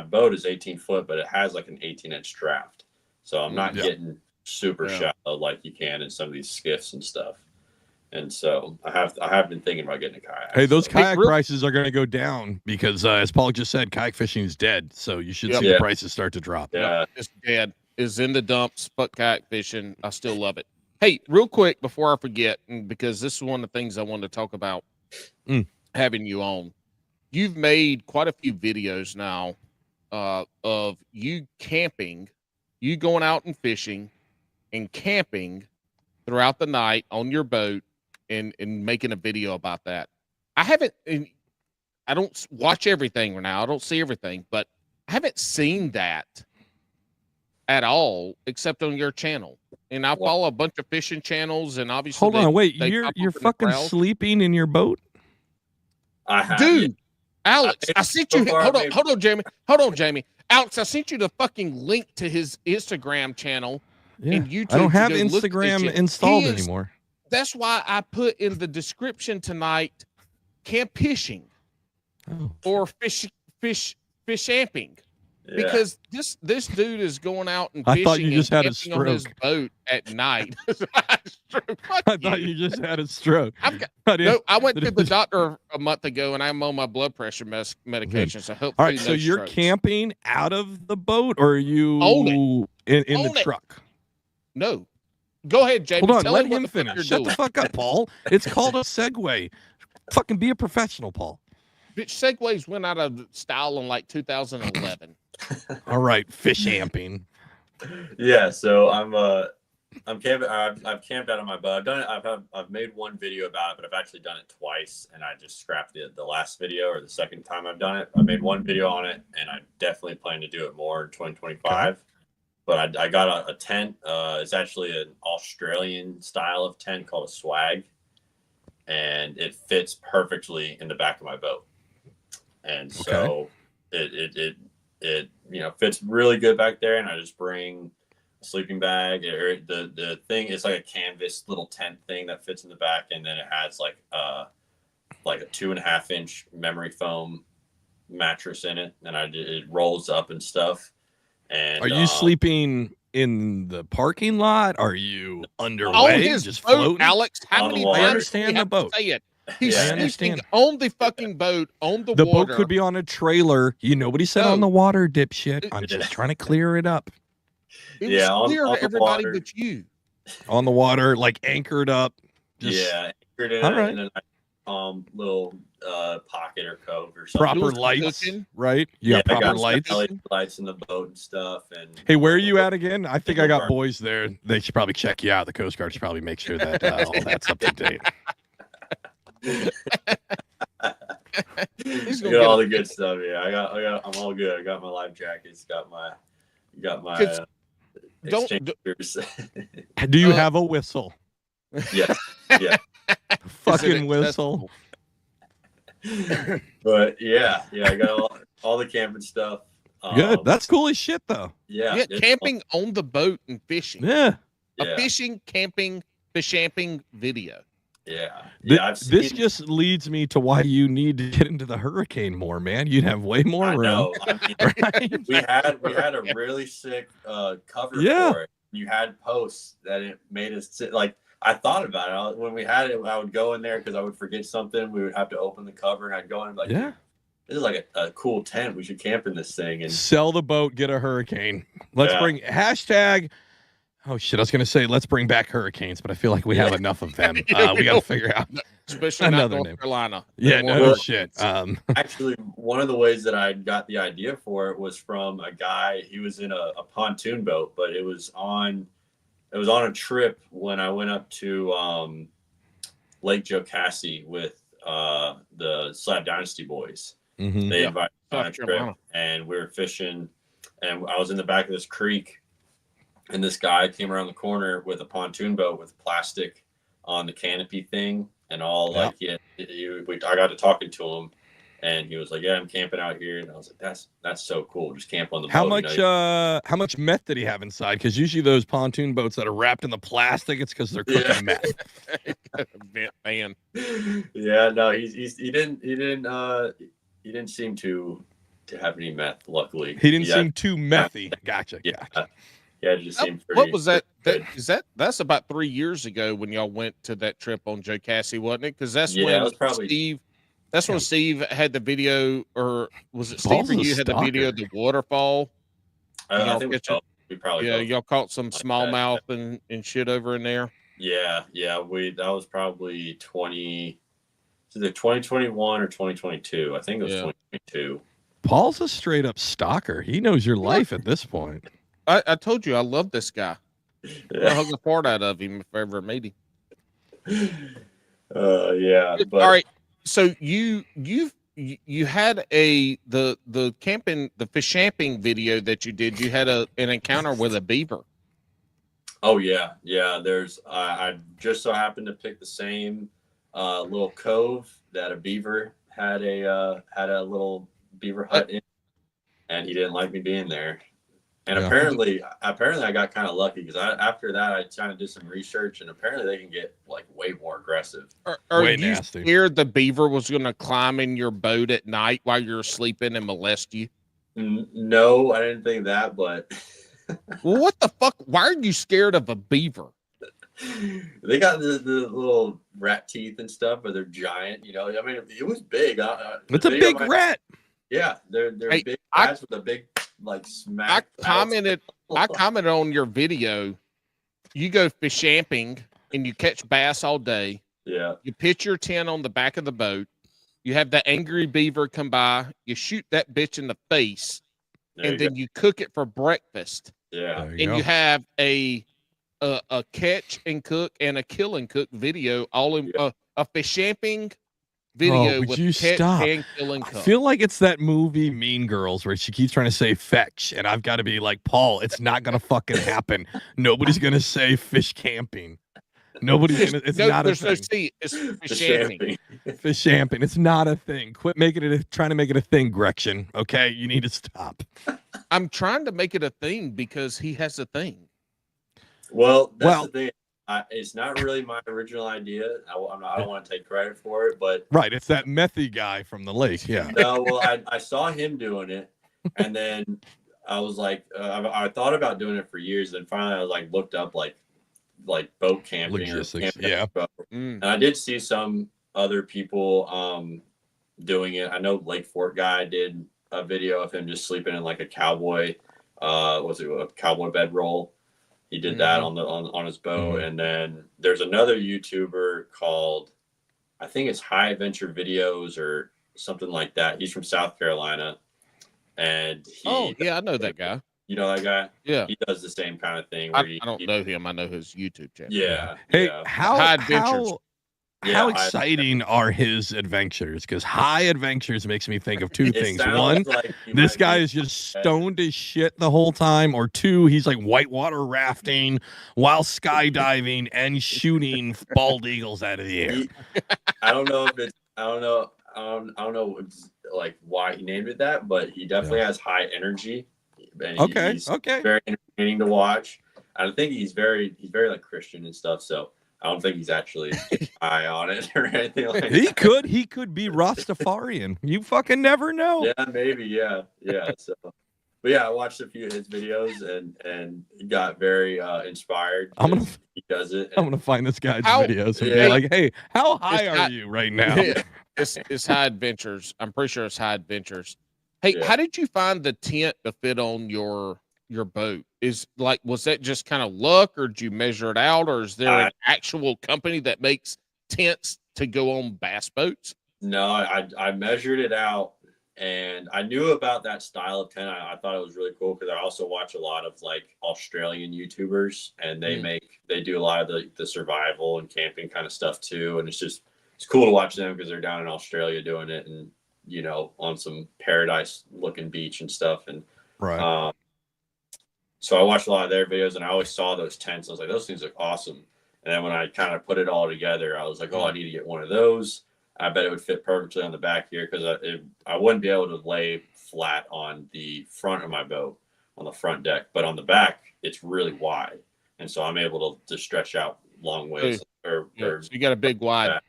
boat is 18 foot, but it has like an 18-inch draft, so I'm not getting super shallow like you can in some of these skiffs and stuff. And so I have been thinking about getting a kayak. Hey, those kayak prices are going to go down because, as Paul just said, kayak fishing is dead. So you should see the prices start to drop. Yeah, it's dead. It's in the dumps. Fuck kayak fishing. I still love it. Hey, real quick before I forget, because this is one of the things I wanted to talk about having you on. You've made quite a few videos now of you camping, you going out and fishing and camping throughout the night on your boat and making a video about that. I don't watch everything right now. I don't see everything, but I haven't seen that at all except on your channel. And I follow a bunch of fishing channels, and obviously, hold on, wait, you're fucking sleeping in your boat, I have. Dude, Alex, I sent you. Hold on, Jamie. Alex, I sent you the fucking link to his Instagram channel and YouTube. I don't have Instagram installed anymore. That's why I put in the description tonight, camp fishing or fish amping. Yeah. Because this dude is going out and fishing. I thought you just had a on his stroke. boat at night. I thought you just had a stroke. I went to the doctor a month ago, and I'm on my blood pressure medication. So hopefully, all right. So you're camping out of the boat, or are you in the truck? No. Go ahead, Jamie. Hold on, let him finish. Shut the fuck up, Paul. It's called a segue. Fucking be a professional, Paul. Bitch, Segways went out of style in like 2011. All right, fish amping. Yeah, so I'm camping. I've camped out on my boat. I've done it. I've made one video about it, but I've actually done it twice, and I just scrapped the last video, or the second time I've done it. I made one video on it, and I definitely plan to do it more in 2025. Okay. But I got a tent. It's actually an Australian style of tent called a swag, and it fits perfectly in the back of my boat. And so it fits really good back there. And I just bring a sleeping bag, or the thing is like a canvas little tent thing that fits in the back, and then it has like a 2.5-inch memory foam mattress in it, and it rolls up and stuff. And are you sleeping in the parking lot? Are you underway? Just floating? Alex, how many times I understand the boat. Say it. He's sleeping on the fucking boat, on the water. The boat could be on a trailer. Nobody said on the water, dipshit. I'm just trying to clear it up. It was clear to everybody but you. On the water, like anchored up. Anchored in it, and then little pocket or Coke or something. Proper Doing some lights, cooking. right? You got I proper got lights. LED lights in the boat and stuff. And Hey, where are you at again? I think I got Bar. boys there. They should probably check you out. The Coast Guard should probably make sure that all that's up to date. He's I gonna got get all a- the good stuff. Yeah, I'm all good. I got my life jackets. Got my Kids, don't- exchangers. Do you Uh, have a whistle? Yeah. Fucking whistle. But yeah, I got all the camping stuff. Good. That's cool as shit, though. Yeah, Yeah, it's camping on the boat and fishing. Yeah. fun. A Yeah, fishing, camping, fishamping video. yeah. I've This seen. just leads me to why you need to get into the hurricane more, man. You'd have way more I room. know. I mean, Right? we had a really sick cover Yeah. for it. You had posts that it made us sit. Like I thought about it when we had it. I would go in there because I would forget something. We would have to open the cover, and I'd go in and be like, Yeah. this is like a cool tent. We should camp in this thing. And Sell the boat, get a hurricane. Let's Yeah. bring hashtag. Oh shit! I was gonna say let's bring back hurricanes, but I feel like we have enough of them. Yeah, We got to figure out. Especially Another not North name. Carolina. Yeah, More no Well, shit. actually, one of the ways that I got the idea for it was from a guy. He was in a pontoon boat, but it was on a trip when I went up to Lake Jocassee with the Slab Dynasty boys. Mhm. They Yeah. invited me on a South trip, Carolina. and we were fishing, and I was in the back of this creek, and this guy came around the corner with a pontoon boat with plastic on the canopy thing and all. Yeah. Like, I got to talking to him, and he was like, "Yeah, I'm camping out here," and I was like, "That's so cool. Just camp on the How boat." much? How much meth did he have inside? Because usually those pontoon boats that are wrapped in the plastic, it's because they're cooking Yeah. meth. Man, Yeah, no, he didn't seem to have any meth. Luckily, He didn't seem too methy. Gotcha. Yeah, Gotcha. yeah, it just seemed pretty. what was that? good. That's about 3 years ago when y'all went to that trip on Jocassee, wasn't it? Because that's Yeah, when it was probably- Steve. That's when Steve had the video, or was it Paul's Steve or a you had the video of the waterfall? I y'all think catch it? we probably Yeah, both- y'all caught some like that. smallmouth and shit over in there. Yeah, that was probably it's either 2021 or 2022. I think it was Yeah. 2022. Paul's a straight up stalker. He knows your life at this point. I told you I love this guy. I Yeah, hug the fart out of him if I ever meet him. yeah. But All right, so you had the camping, the fish camping video that you did. You had an encounter with a beaver. Oh yeah. There's I just so happened to pick the same little cove that a beaver had a little beaver hut in, and he didn't like me being there. And Yeah. apparently I got kind of lucky because after that I kind of did some research, and apparently they can get like way more aggressive. Are Way you nasty. scared the beaver was going to climb in your boat at night while you're sleeping and molest you? No, I didn't think that, but Well, what the fuck? Why are you scared of a beaver? they got the little rat teeth and stuff, but they're giant. You know, I mean, it was big. It's a big rat. Yeah, they're Hey, big I- rats with a big like I smack. commented on your video. You go fish camping and you catch bass all day. Yeah, You pitch your tent on the back of the boat. You have the angry beaver come by. You shoot that bitch in the face, there and you then you cook it for breakfast. go. Yeah, There And go. you have a catch and cook and a kill and cook video all in a fish camping video would with you catch stop? and kill and I cook. feel like it's that movie Mean Girls where she keeps trying to say fetch, and I've got to be like, Paul, it's not gonna fucking happen. Nobody's gonna say fish camping. Nobody's gonna. It's no, not a there's no thing. C. It's The fish camping. champagne. Fish camping. It's not a thing. Quit making it. Trying to make it a thing, Gretchen. Okay, you need to stop. I'm trying to make it a thing because he has a thing. Well, that's Well- the thing. It's not really my original idea. I don't want to take credit for it, but Right, it's that methy guy from the lake. Yeah. no. Well, I saw him doing it, and then I was like, I thought about doing it for years. And finally, I was like, looked up like boat camping Logistics, or camping. yeah. Mm. And I did see some other people doing it. I know Lake Fort guy did a video of him just sleeping in like a cowboy, was it a cowboy bedroll? He did that on his boat. Mhm. And then there's another YouTuber called I think it's High Adventure Videos or something like that. He's from South Carolina, and Oh, yeah, I know that guy. You know that guy? Yeah. He does the same kind of thing. I Where don't know him. I know his YouTube channel. Yeah. Hey, yeah. how Yeah, exciting are his adventures? Because High Adventures makes me think of two things. sounds One, like he this might guy be- is just stoned as shit the whole time. Or two, he's like whitewater rafting while skydiving and shooting bald eagles out of the air. I don't know if it's. I don't know. I don't know like why he named it that, but he definitely has high energy. And he's very entertaining to watch. I think he's very like Christian and stuff. So I don't think he's actually high on it or anything like that. He could be Rastafarian. You fucking never know. Yeah, maybe. Yeah. So, but yeah, I watched a few of his videos and got very inspired. He does it. I'm gonna find this guy's videos and be like, "Hey, how high are you right now?" It's High Adventures. I'm pretty sure it's High Adventures. Hey, how did you find the tent to fit on your boat? Was that just kind of luck, or did you measure it out, or is there an actual company that makes tents to go on bass boats? No, I measured it out, and I knew about that style of tent. I thought it was really cool because I also watch a lot of like Australian YouTubers, and they do a lot of the survival and camping kind of stuff too, and it's cool to watch them because they're down in Australia doing it, and on some paradise looking beach and stuff. And right. So I watched a lot of their videos, and I always saw those tents. I was like, those things look awesome. And then when I kind of put it all together, I was like, oh, I need to get one of those. I bet it would fit perfectly on the back here because I wouldn't be able to lay flat on the front of my boat on the front deck, but on the back it's really wide, and so I'm able to stretch out long ways. So you got a big wide.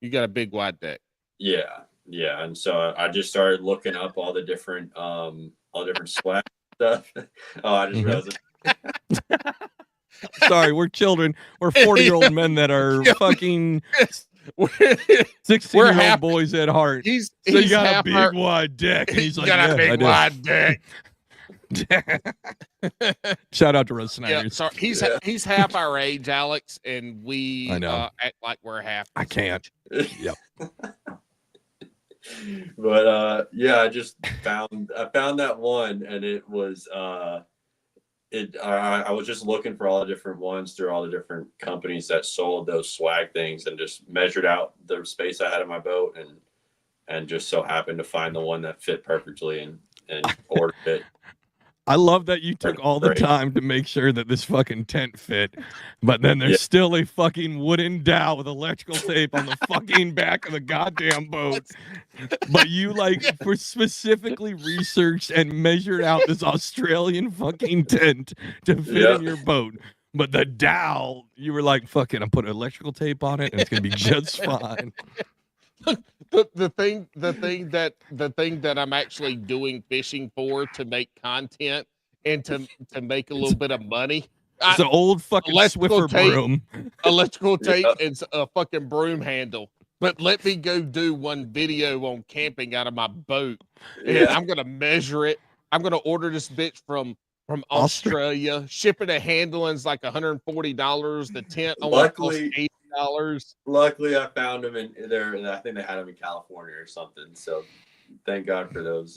You got a big wide deck. Yeah, and so I just started looking up all the different swag stuff. Oh, I just realized it. Sorry, we're children. We're 40-year-old men that are fucking 16-year-old boys at heart. He's you got a big wide deck. And he's like, got a big wide deck. Shout out to Russ Snyder. Yeah, sorry, he's half our age, Alex, and we act like we're half. I can't. Yep. But I just found that one, and it was I was just looking for all the different ones through all the different companies that sold those swag things, and just measured out the space I had in my boat, and just so happened to find the one that fit perfectly and ordered it. I love that you took all the time to make sure that this fucking tent fit, but then there's still a fucking wooden dowel with electrical tape on the fucking back of the goddamn boat. But you specifically researched and measured out this Australian fucking tent to fit in your boat. But the dowel, you were like, fucking, I'm putting electrical tape on it and it's gonna be just fine. The thing that I'm actually doing fishing for to make content and to make a little bit of money. It's an old fucking Swiffer broom. Electrical tape and a fucking broom handle. But let me go do one video on camping out of my boat. And I'm gonna measure it. I'm gonna order this bitch from Australia. Shipping and handling's like $140. The tent only costs $80. Luckily, I found them in there. I think they had them in California or something. So, thank God for those.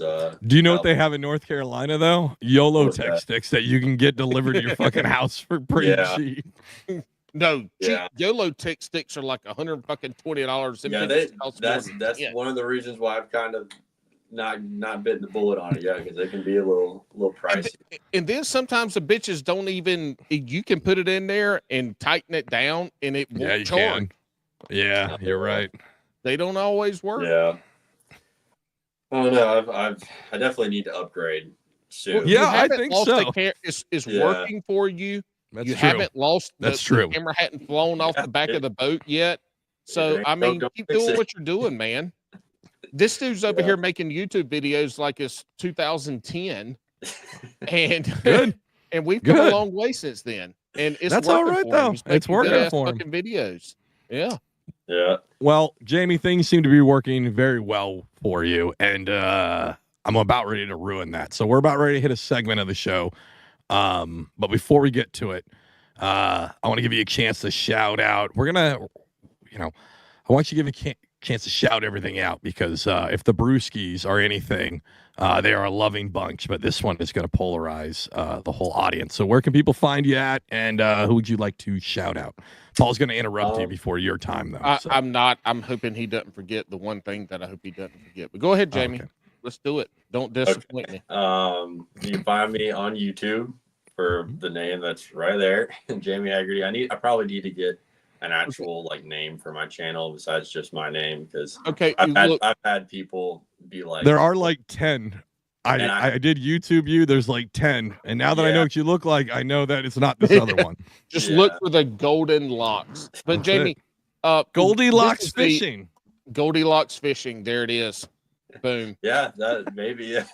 Do you know what they have in North Carolina though? YOLO tech sticks that you can get delivered to your fucking house for pretty cheap. No, YOLO tick sticks are like $120. Yeah, that's one of the reasons why I've kind of not bitten the bullet on it yet, because they can be a little pricey. And then sometimes the bitches don't even. You can put it in there and tighten it down, and it won't charge. Yeah, you're right. They don't always work. Yeah. Oh no, I definitely need to upgrade soon. Yeah, I think so. It's working for you. That's you true. Haven't lost. That's true. The camera hadn't flown off the back of the boat yet. So I mean, keep doing what you're doing, man. This dude's over here making YouTube videos like it's 2010, and and we've come a long way since then. And it's all right though. It's working for him. Videos. Yeah. Yeah. Well, Jamie, things seem to be working very well for you, and I'm about ready to ruin that. So we're about ready to hit a segment of the show. But before we get to it, I want to give you a chance to shout out. We're gonna, I want you to give a chance to shout everything out because if the Brewskis are anything, they are a loving bunch, but this one is going to polarize the whole audience. So where can people find you at, and who would you like to shout out? Paul's going to interrupt you before your time, though. I'm not. I'm hoping he doesn't forget the one thing that I hope he doesn't forget. But go ahead, Jamie. Okay. Let's do it. Don't disappoint me. You can find me on YouTube for the name that's right there, Jamie Hegarty. I probably need to get an actual like name for my channel besides just my name because I've had people be like, there are like 10. I did YouTube you. There's like 10, and now that I know what you look like, I know that it's not this other one. Just look for the golden locks. But That's Jamie, Goldilocks Fishing. Goldilocks Fishing. There it is. Boom. Yeah, that maybe. Yeah.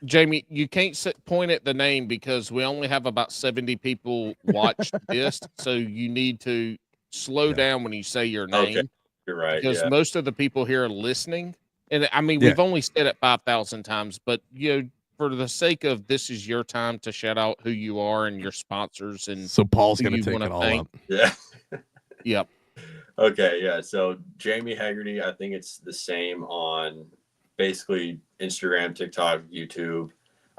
Jamie, you can't point at the name because we only have about 70 people watch this, so you need to slow down when you say your name. Okay. You're right. Because most of the people here are listening. And I mean, we've only said it 5,000 times, but for the sake of this is your time to shout out who you are and your sponsors. And so Paul's going to take it all up. Yeah. Yep. Okay. Yeah. So Jamie Hegarty, I think it's the same on basically Instagram, TikTok, YouTube.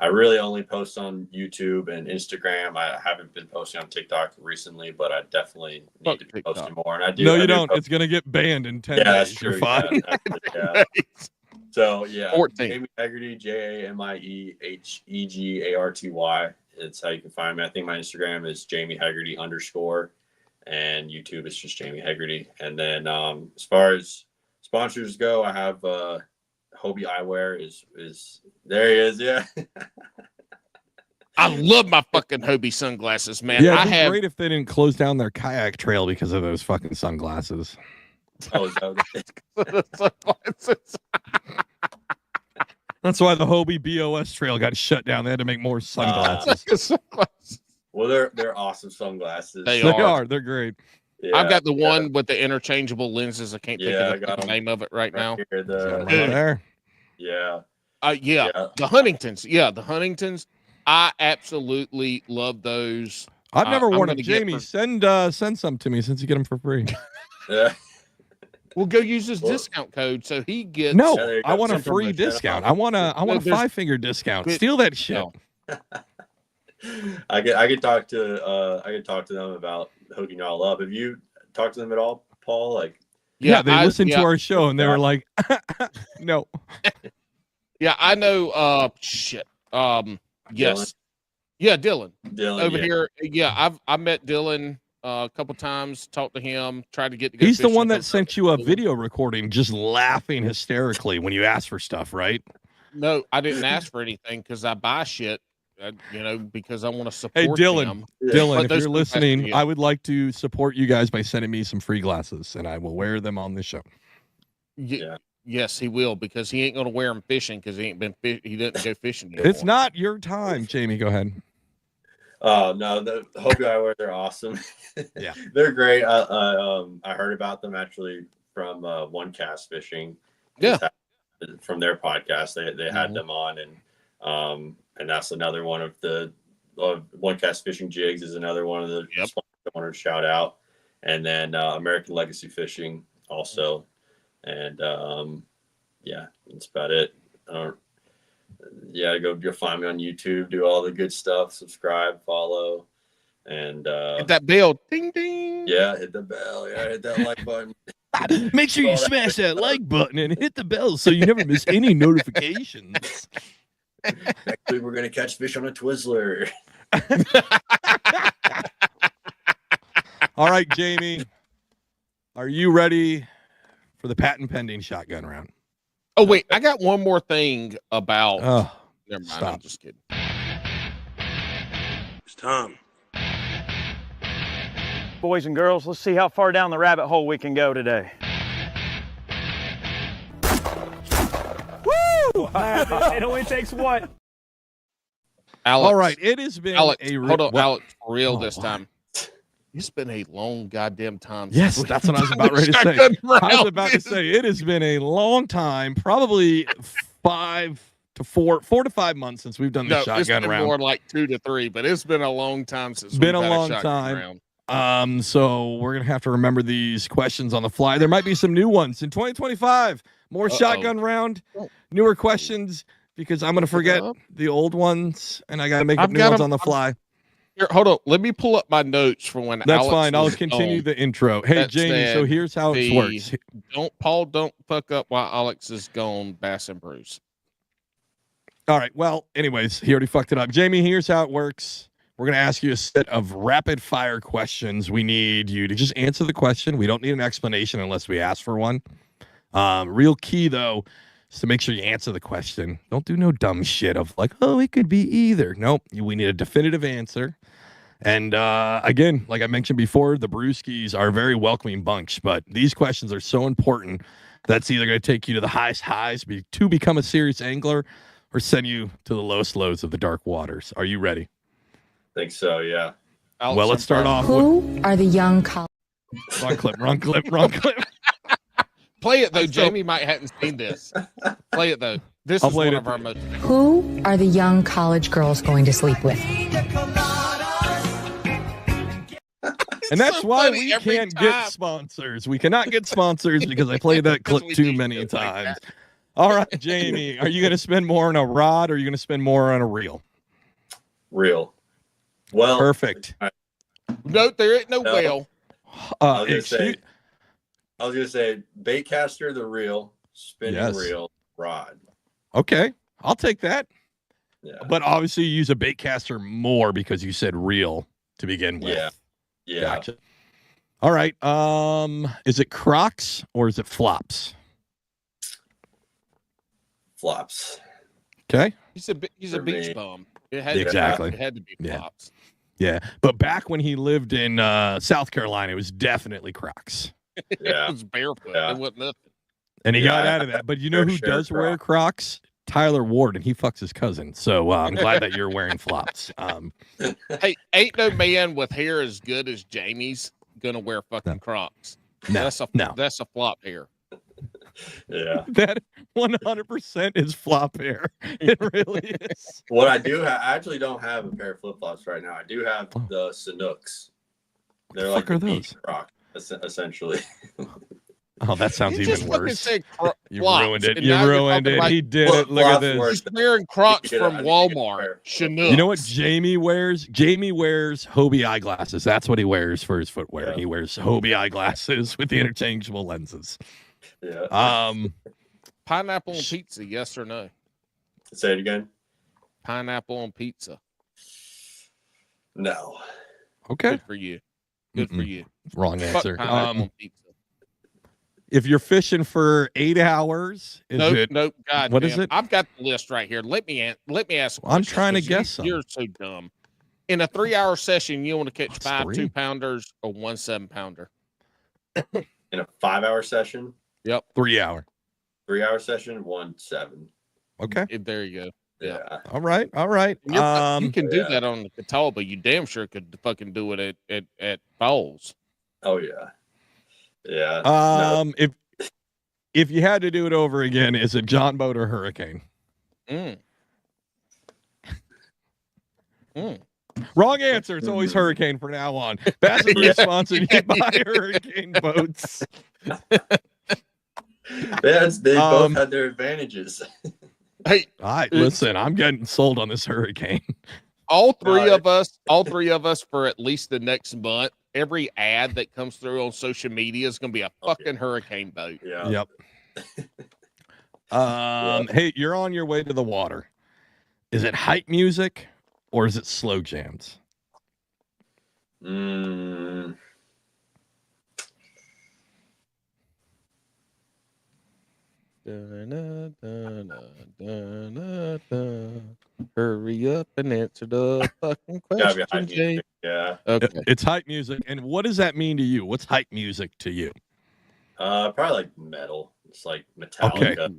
I really only post on YouTube and Instagram. I haven't been posting on TikTok recently, but I definitely need to be posting more. And I do. No, you don't. It's going to get banned in 10 days. That's true. You're fine. Yeah. So, 14. Jamie Hegarty, JamieHegarty. It's how you can find me. I think my Instagram is JamieHegarty _ and YouTube is just Jamie Hegarty. And then as far as sponsors go, I have Hobie Eyewear is there. He is, yeah. I love my fucking Hobie sunglasses, man. Yeah, it'd be great if they didn't close down their kayak trail because of those fucking sunglasses. Oh, is that sunglasses. That's why the Hobie BOS trail got shut down. They had to make more sunglasses. Well, they're awesome sunglasses. They are. They're great. Yeah, I've got the one with the interchangeable lenses. I can't think of the name of it right now. Here, there. Yeah. The Huntingtons. Yeah, the Huntingtons. I absolutely love those. I've never worn them. Jamie, send some to me since you get them for free. Yeah. We'll go use his discount code so he gets. No, I want a free discount. I want a 5-finger discount. Steal that shit. No. I could talk to them about hooking y'all up. Have you talked to them at all, Paul? Like, yeah, they listened to our show and they were like, no. Yeah, I know. Shit. Yes. Dylan. Yeah, Dylan. Dylan here. Yeah, I met Dylan a couple times. Talked to him. Tried to get. To go He's the one that sent you a video recording, just laughing hysterically when you asked for stuff, right? No, I didn't ask for anything because I buy shit. Because I want to support. Hey, Dylan. them. Dylan, if you're listening, I would like to support you guys by sending me some free glasses, and I will wear them on the show. Yeah. Yes, he will because he ain't gonna wear them fishing because he didn't go fishing anymore. It's not your time, Jamie. Go ahead. Oh no, the Hobie Eyewear, they're awesome. Yeah, they're great. I heard about them actually from One Cast Fishing. Yeah, from their podcast, they had them on, and that's another one of the One Cast Fishing Jigs is another one of the sponsors I wanted to shout out, and then American Legacy Fishing also. And that's about it. Go find me on YouTube, do all the good stuff, subscribe, follow, and hit that bell, ding ding. Yeah, hit the bell. Yeah, hit that like button. Make sure you smash that like button and hit the bell so you never miss any notifications. Next week we're gonna catch fish on a Twizzler. All right, Jamie, are you ready for the patent pending shotgun round? Oh wait, I got one more thing about. Never mind. Stop. I'm just kidding. It's Tom. Boys and girls, let's see how far down the rabbit hole we can go today. Woo! It only takes what? Alex, all right, it has been Alex, hold on, Alex, for real this time. It's been a long goddamn time. Yes, that's what I was about ready to say. I was about to say it has been a long time, probably 4 to 5 months since we've done the shotgun it's been round. More like 2 to 3, but it's been a long time since been we've a had long shotgun time. Round. So we're gonna have to remember these questions on the fly. There might be some new ones in 2025. More shotgun round, newer questions because I'm gonna forget the old ones and I gotta make up new ones on the fly. Here, hold on. Let me pull up my notes from when That's Alex fine. I'll was continue on. the intro. Hey, That Jamie, so said, here's how it works. Don't fuck up while Alex is gone, Bass and Bruce. All right. Well, anyways, he already fucked it up. Jamie, here's how it works. We're going to ask you a set of rapid fire questions. We need you to just answer the question. We don't need an explanation unless we ask for one. Real key, though, is to make sure you answer the question. Don't do no dumb shit of like, oh, it could be either. Nope. We need a definitive answer. And again, like I mentioned before, the Brewskis are a very welcoming bunch, but these questions are so important that's either going to take you to the highest highs to become a serious angler or send you to the lowest lows of the dark waters. Are you ready? Think so, yeah. Alex, well, let's start off Who are the young college? Wrong clip. Play it, though. Jamie might hadn't seen this. Play it, though. This is one of our most... Who are the young college girls going to sleep with? And that's so why funny we every can't time. get sponsors. We cannot get sponsors because I played that clip too many times. All right, Jamie, are you going to spend more on a rod or are you going to spend more on a reel? Reel. Well, perfect. No, there ain't no whale. I was gonna say bait caster, the reel, spinning reel, rod. Okay, I'll take that. Yeah. But obviously you use a bait caster more because you said reel to begin with. Yeah. Gotcha. All right. Is it Crocs or is it flops? Flops. Okay. He's a beach bum. It had exactly. It had to be flops. Yeah. But back when he lived in South Carolina, it was definitely Crocs. Yeah. It was barefoot. Yeah. It wasn't nothing. And he got out of that. But you know who does wear Crocs? Tyler Ward, and he fucks his cousin. So I'm glad that you're wearing flops. Hey, ain't no man with hair as good as Jamie's gonna wear fucking Crocs. That's a flop hair. Yeah, that 100% is flop hair. It really is. What I do have, I actually don't have a pair of flip flops right now. I do have the Sanooks. They're like the beach Crocs, essentially. Oh, that sounds even worse. You ruined it. You ruined it. He did it. Look at this. He's wearing Crocs from Walmart. Chinook. You know what Jamie wears? Jamie wears Hobie eyeglasses. That's what he wears for his footwear. Yeah. He wears Hobie eyeglasses with the interchangeable lenses. Yeah. Pineapple on pizza, yes or no? Say it again. Pineapple on pizza. No. Okay. Good for you. Good for you. Wrong answer. Pineapple on pizza. If you're fishing for 8 hours, nope. God, what is it? I've got the list right here. Let me ask. I'm trying to guess. You're so dumb. In a 3-hour session, you want to catch 5 2-pounders or 1 7-pounder? In a 5-hour session? Yep. 3 hour. 3-hour session, 1 7. Okay. There you go. Yeah. All right. You can do that on the Catawba. You damn sure could fucking do it at Falls. Oh yeah. Yeah. If you had to do it over again, is it John Boat or Hurricane? Wrong answer. It's always Hurricane from now on. Bass and Bruce sponsored you by Hurricane Boats. They both had their advantages. Hey, listen, I'm getting sold on this Hurricane. All three of us for at least the next month. Every ad that comes through on social media is going to be a fucking hurricane boat. Yeah. Yep. Hey, you're on your way to the water. Is it hype music or is it slow jams? Hurry up and answer the fucking question, Jay. Yeah. Okay. It's hype music. And what does that mean to you? What's hype music to you? Probably like metal. It's like Metallica. Okay.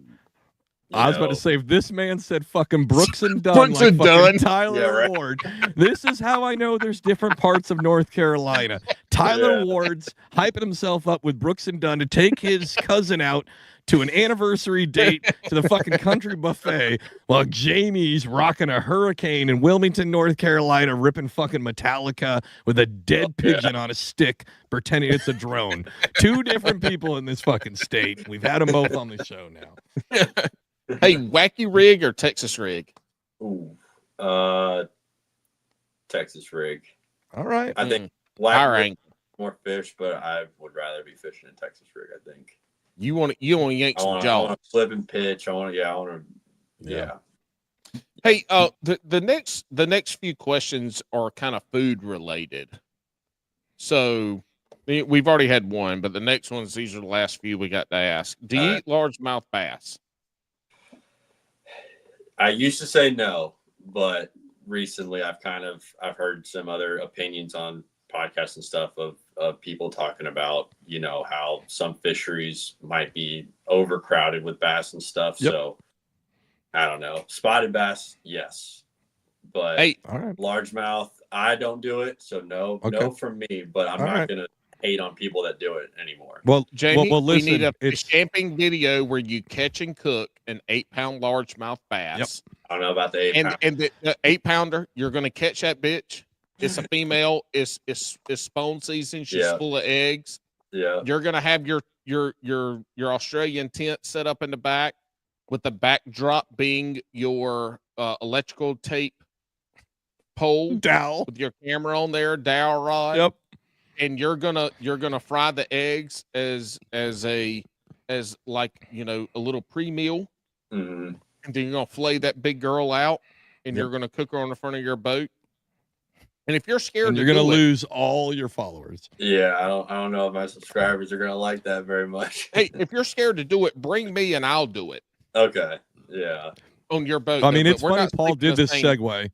I was about to say, if this man said fucking Brooks and Dunn like fucking Tyler Ward, this is how I know there's different parts of North Carolina. Tyler Ward's hyping himself up with Brooks and Dunn to take his cousin out to an anniversary date to the fucking country buffet while Jamie's rocking a hurricane in Wilmington, North Carolina, ripping fucking Metallica with a dead pigeon on a stick, pretending it's a drone. Two different people in this fucking state. We've had them both on the show now. Hey, wacky rig or Texas rig? Ooh, Texas rig. All right. I think All right. more fish, but I would rather be fishing in Texas rig. I think You want to yank I some want jaws. to flip and pitch. I want to. Yeah. Hey, the next few questions are kind of food related. So we've already had one, but the next ones, these are the last few we got to ask. Do you eat largemouth bass? I used to say no, but recently I've heard some other opinions on podcasts and stuff of people talking about, how some fisheries might be overcrowded with bass and stuff. Yep. So I don't know. Spotted bass, yes. But Hey, All right. largemouth, I don't do it. So no from me, but I'm not going to hate on people that do it anymore. Well, Jamie, well, listen, we need a it's camping video where you catch and cook an 8-pound largemouth bass. I don't know about the 8 pound. And the 8-pounder, you're going to catch that bitch. It's a female. It's spawn season. She's full of eggs. Yeah. You're going to have your Australian tent set up in the back with the backdrop being your electrical tape pole dowel with your camera on there, dowel rod. Yep. And you're gonna fry the eggs as a little pre-meal. Mm-hmm. And then you're gonna flay that big girl out, and you're gonna cook her on the front of your boat. And if you're scared, you're gonna lose all your followers. Yeah, I don't know if my subscribers are gonna like that very much. Hey, if you're scared to do it, bring me and I'll do it. Okay. Yeah. On your boat. I mean, though, it's but we're funny not Paul did speaking this the same- segue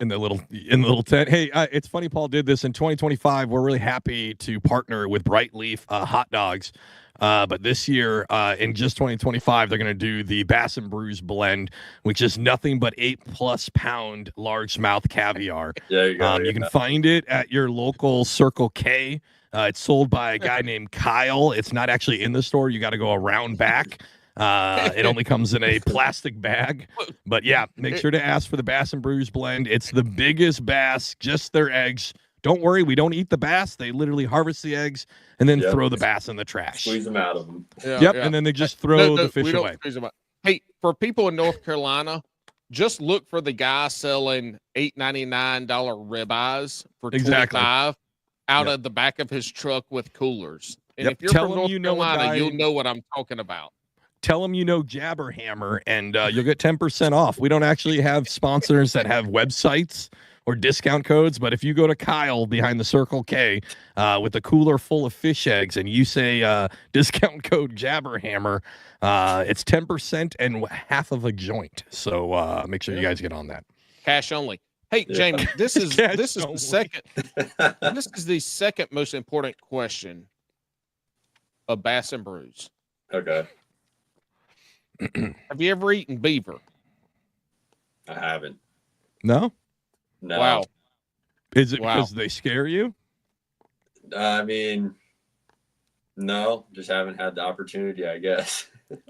in the little tent. Hey, it's funny Paul did this in 2025. We're really happy to partner with Bright Leaf Hot Dogs. But this year, in just 2025, they're going to do the Bass and Brews blend, which is nothing but 8+ pound largemouth caviar. There you go. You can find it at your local Circle K. It's sold by a guy named Kyle. It's not actually in the store. You got to go around back. It only comes in a plastic bag. But yeah, make sure to ask for the Bass and Brews blend. It's the biggest bass, just their eggs. Don't worry, we don't eat the bass. They literally harvest the eggs and then throw the bass in the trash. Squeeze them out of them. Yeah. And then they just throw the fish away. Hey, for people in North Carolina, just look for the guy selling $8.99 ribeyes for $25 out of the back of his truck with coolers. And if you're from North Carolina, you'll know what I'm talking about. Tell them you know Jabberhammer, and you'll get 10% off. We don't actually have sponsors that have websites or discount codes, but if you go to Kyle behind the Circle K with a cooler full of fish eggs and you say discount code Jabberhammer, it's 10% and half of a joint. So make sure you guys get on that. Cash only. Hey, Jamie, this is the second. This is the second most important question of Bass and Brews. Okay. Have you ever eaten beaver? I haven't. No? No. Wow. Is it because they scare you? I mean, no, just haven't had the opportunity, I guess.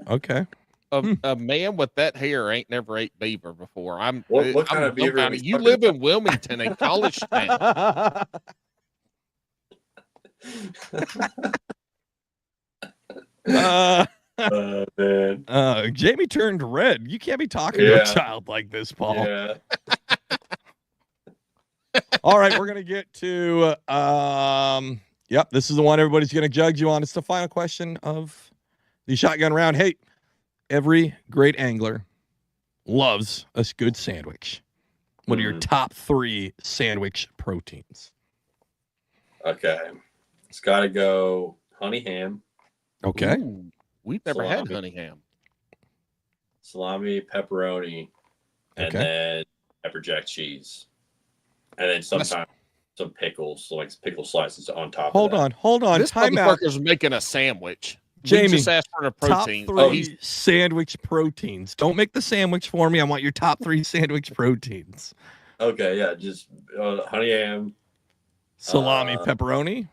Okay. A man with that hair ain't never ate beaver before. What kind of beaver? You live in Wilmington, a college town. Man. Jamie turned red. You can't be talking to a child like this, Paul. Yeah. All right, we're gonna get to yep, this is the one everybody's gonna judge you on. It's the final question of the shotgun round. Hey, every great angler loves a good sandwich. What are your top 3 sandwich proteins? Okay. It's gotta go honey ham. Okay. Ooh, we've never had honey ham. Salami, pepperoni, and then pepper jack cheese. And then sometimes some pickles, like pickle slices on top Hold of that. on. This Time out. motherfucker's making a sandwich. Jamie, we just asked for the protein. Top 3 sandwich proteins. Don't make the sandwich for me. I want your top 3 sandwich proteins. Okay, yeah, just honey ham. Salami, pepperoni.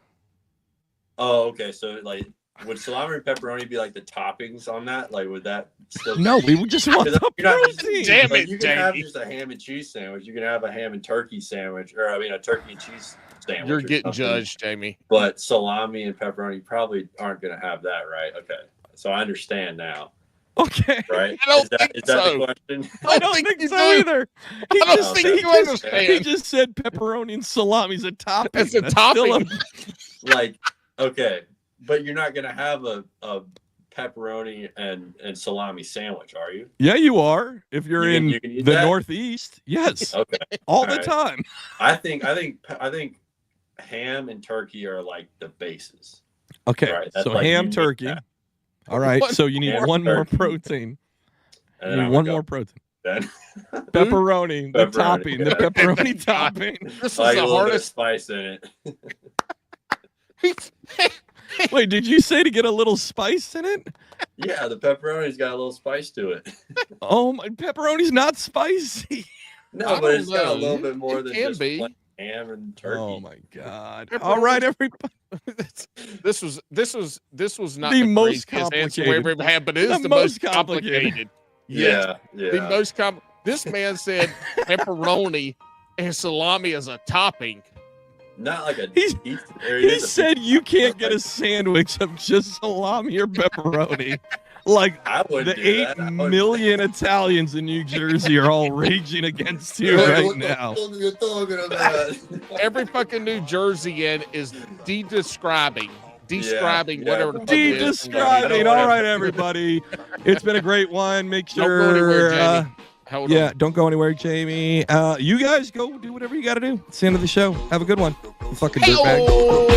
Oh, okay. So like would salami and pepperoni be like the toppings on that? Like, would that still? No, we would just want Because the you're not just- protein. Damn like, it, you can have Jamie. just a ham and cheese sandwich. You can have a ham and turkey sandwich, or I mean, a turkey and cheese sandwich. You're or getting something. judged, Jamie. But salami and pepperoni probably aren't going to have that, right? Okay, so I understand now, Okay. right? I don't is that, think is that so. the question? I don't think you so do. either. He I don't just, think he you just- understand. he just said pepperoni and salami's a topping. It's a That's still topping. Like, okay, but you're not going to have a pepperoni and salami sandwich, are you? Yeah, you are. If you're You can- in you can eat the that? Northeast, yes, Okay, all the Alright. time. I think ham and turkey are like the bases. Okay, Right, that's so like ham, you need turkey. that. All right, One so you need more one more turkey. protein. And You then I need would one go more protein. then. Pepperoni, the Pepperoni, topping, the yeah. pepperoni topping. This is like the a little bit of hardest. spice in it. Wait, did you say to get a little spice in it? Yeah, the pepperoni's got a little spice to it. Oh my, pepperoni's not spicy. No, I but it's don't got a know. little bit more It than can just be. plain ham and turkey. Oh my god! Pepperoni- All right, everybody. this was not The the most craziest answer we complicated. ever had, but it is The the most most complicated. Yeah, yeah. The most This man said pepperoni and salami as a topping. Not like a. He's- or it He is a- said you can't get a sandwich of just salami or pepperoni. Like I would the do 8 that. I would- million Italians in New Jersey are all raging against you Hey, right what the now. fuck are you talking about? Every fucking New Jerseyan is describing yeah. whatever the fuck it is. De-describing. All right, everybody. It's been a great one. Make Don't go anywhere, sure. Jamie. Hold Yeah, on. don't go anywhere, Jamie. You guys go do whatever you got to do. It's the end of the show. Have a good one. You fucking dirtbag. Hey-oh!